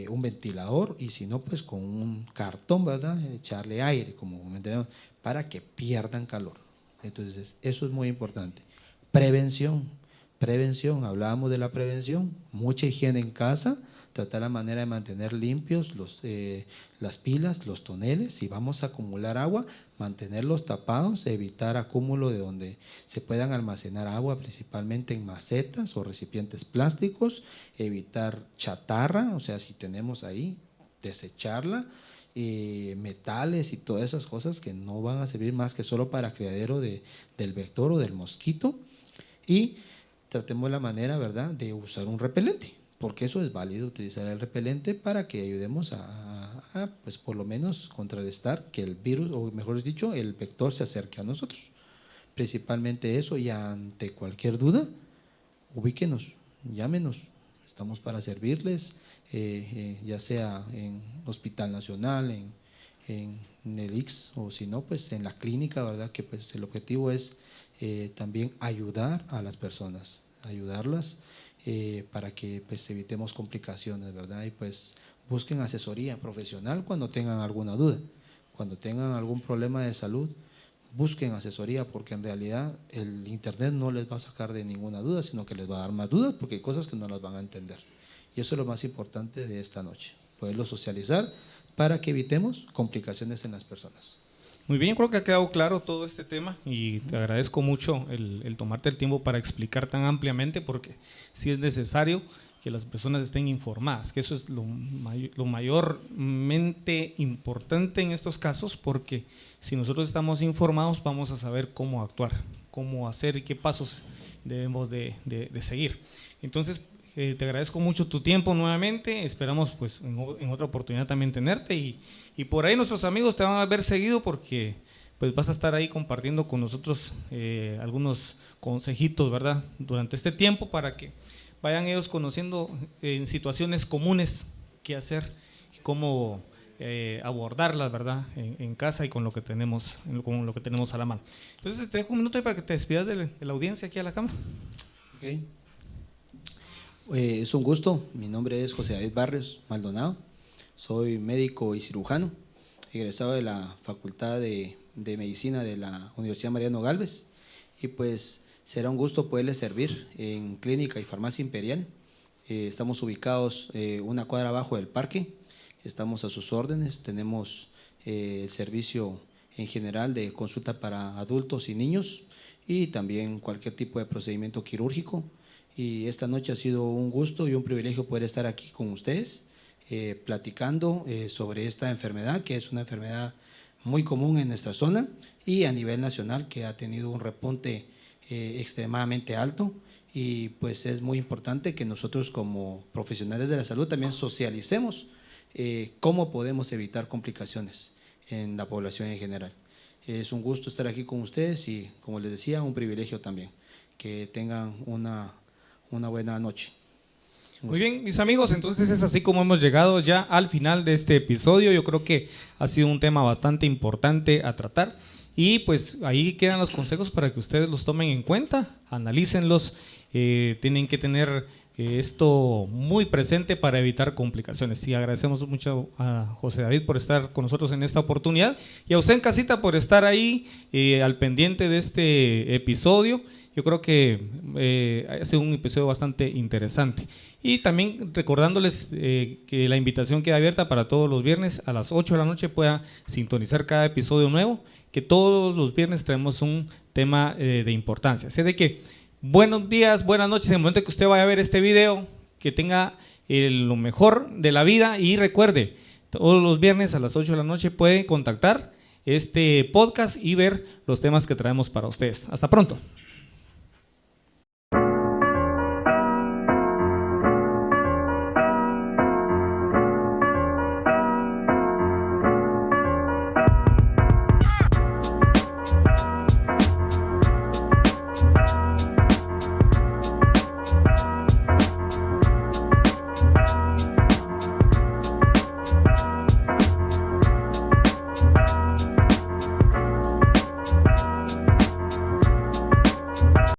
un ventilador y si no, pues con un cartón, ¿verdad? Echarle aire, como comentaremos, para que pierdan calor. Entonces, eso es muy importante. Prevención, hablábamos de la prevención, mucha higiene en casa, tratar la manera de mantener limpios las pilas, los toneles, si vamos a acumular agua, mantenerlos tapados, evitar acúmulo de donde se puedan almacenar agua, principalmente en macetas o recipientes plásticos, evitar chatarra, o sea, si tenemos ahí, desecharla, metales y todas esas cosas que no van a servir más que solo para criadero del vector o del mosquito, y tratemos la manera, ¿verdad?, de usar un repelente, porque eso es válido, utilizar el repelente para que ayudemos pues por lo menos contrarrestar que el virus, o mejor dicho, el vector se acerque a nosotros. Principalmente eso, y ante cualquier duda, ubíquenos, llámenos, estamos para servirles, ya sea en Hospital Nacional, en el IX, o si no, pues en la clínica, ¿verdad?, que pues el objetivo es también ayudar a las personas, ayudarlas para que pues evitemos complicaciones, ¿verdad? Y pues busquen asesoría profesional cuando tengan alguna duda, cuando tengan algún problema de salud, busquen asesoría, porque en realidad el internet no les va a sacar de ninguna duda, sino que les va a dar más dudas porque hay cosas que no las van a entender. Y eso es lo más importante de esta noche, poderlo socializar para que evitemos complicaciones en las personas. Muy bien, yo creo que ha quedado claro todo este tema y te agradezco mucho el tomarte el tiempo para explicar tan ampliamente, porque sí es necesario que las personas estén informadas, que eso es lo mayormente importante en estos casos, porque si nosotros estamos informados vamos a saber cómo actuar, cómo hacer y qué pasos debemos de seguir. Entonces, te agradezco mucho tu tiempo nuevamente, esperamos pues en otra oportunidad también tenerte y por ahí nuestros amigos te van a ver seguido porque pues vas a estar ahí compartiendo con nosotros algunos consejitos, ¿verdad?, durante este tiempo para que vayan ellos conociendo en situaciones comunes qué hacer y cómo abordarlas, ¿verdad? En casa y con lo que tenemos a la mano. Entonces te dejo un minuto para que te despidas de la audiencia aquí a la cámara. Okay. Es un gusto. Mi nombre es José David Barrios Maldonado. Soy médico y cirujano, egresado de la Facultad de Medicina de la Universidad Mariano Gálvez, y pues será un gusto poderles servir en Clínica y Farmacia Imperial. Estamos ubicados una cuadra abajo del parque, estamos a sus órdenes, tenemos el servicio en general de consulta para adultos y niños y también cualquier tipo de procedimiento quirúrgico. Y esta noche ha sido un gusto y un privilegio poder estar aquí con ustedes platicando sobre esta enfermedad, que es una enfermedad muy común en nuestra zona y a nivel nacional, que ha tenido un repunte extremadamente alto, y pues es muy importante que nosotros como profesionales de la salud también socialicemos cómo podemos evitar complicaciones en la población en general. Es un gusto estar aquí con ustedes y, como les decía, un privilegio también. Que tengan una buena noche. Muy bien, mis amigos, entonces es así como hemos llegado ya al final de este episodio. Yo creo que ha sido un tema bastante importante a tratar y pues ahí quedan los consejos para que ustedes los tomen en cuenta, analícenlos, tienen que tener esto muy presente para evitar complicaciones. Y agradecemos mucho a José David por estar con nosotros en esta oportunidad y a usted en casita por estar ahí al pendiente de este episodio. Yo creo que ha sido un episodio bastante interesante. Y también recordándoles que la invitación queda abierta para todos los viernes a las 8 de la noche pueda sintonizar cada episodio nuevo, que todos los viernes traemos un tema de importancia. Así de que buenos días, buenas noches, en el momento que usted vaya a ver este video, que tenga lo mejor de la vida y recuerde, todos los viernes a las 8 de la noche puede contactar este podcast y ver los temas que traemos para ustedes. Hasta pronto.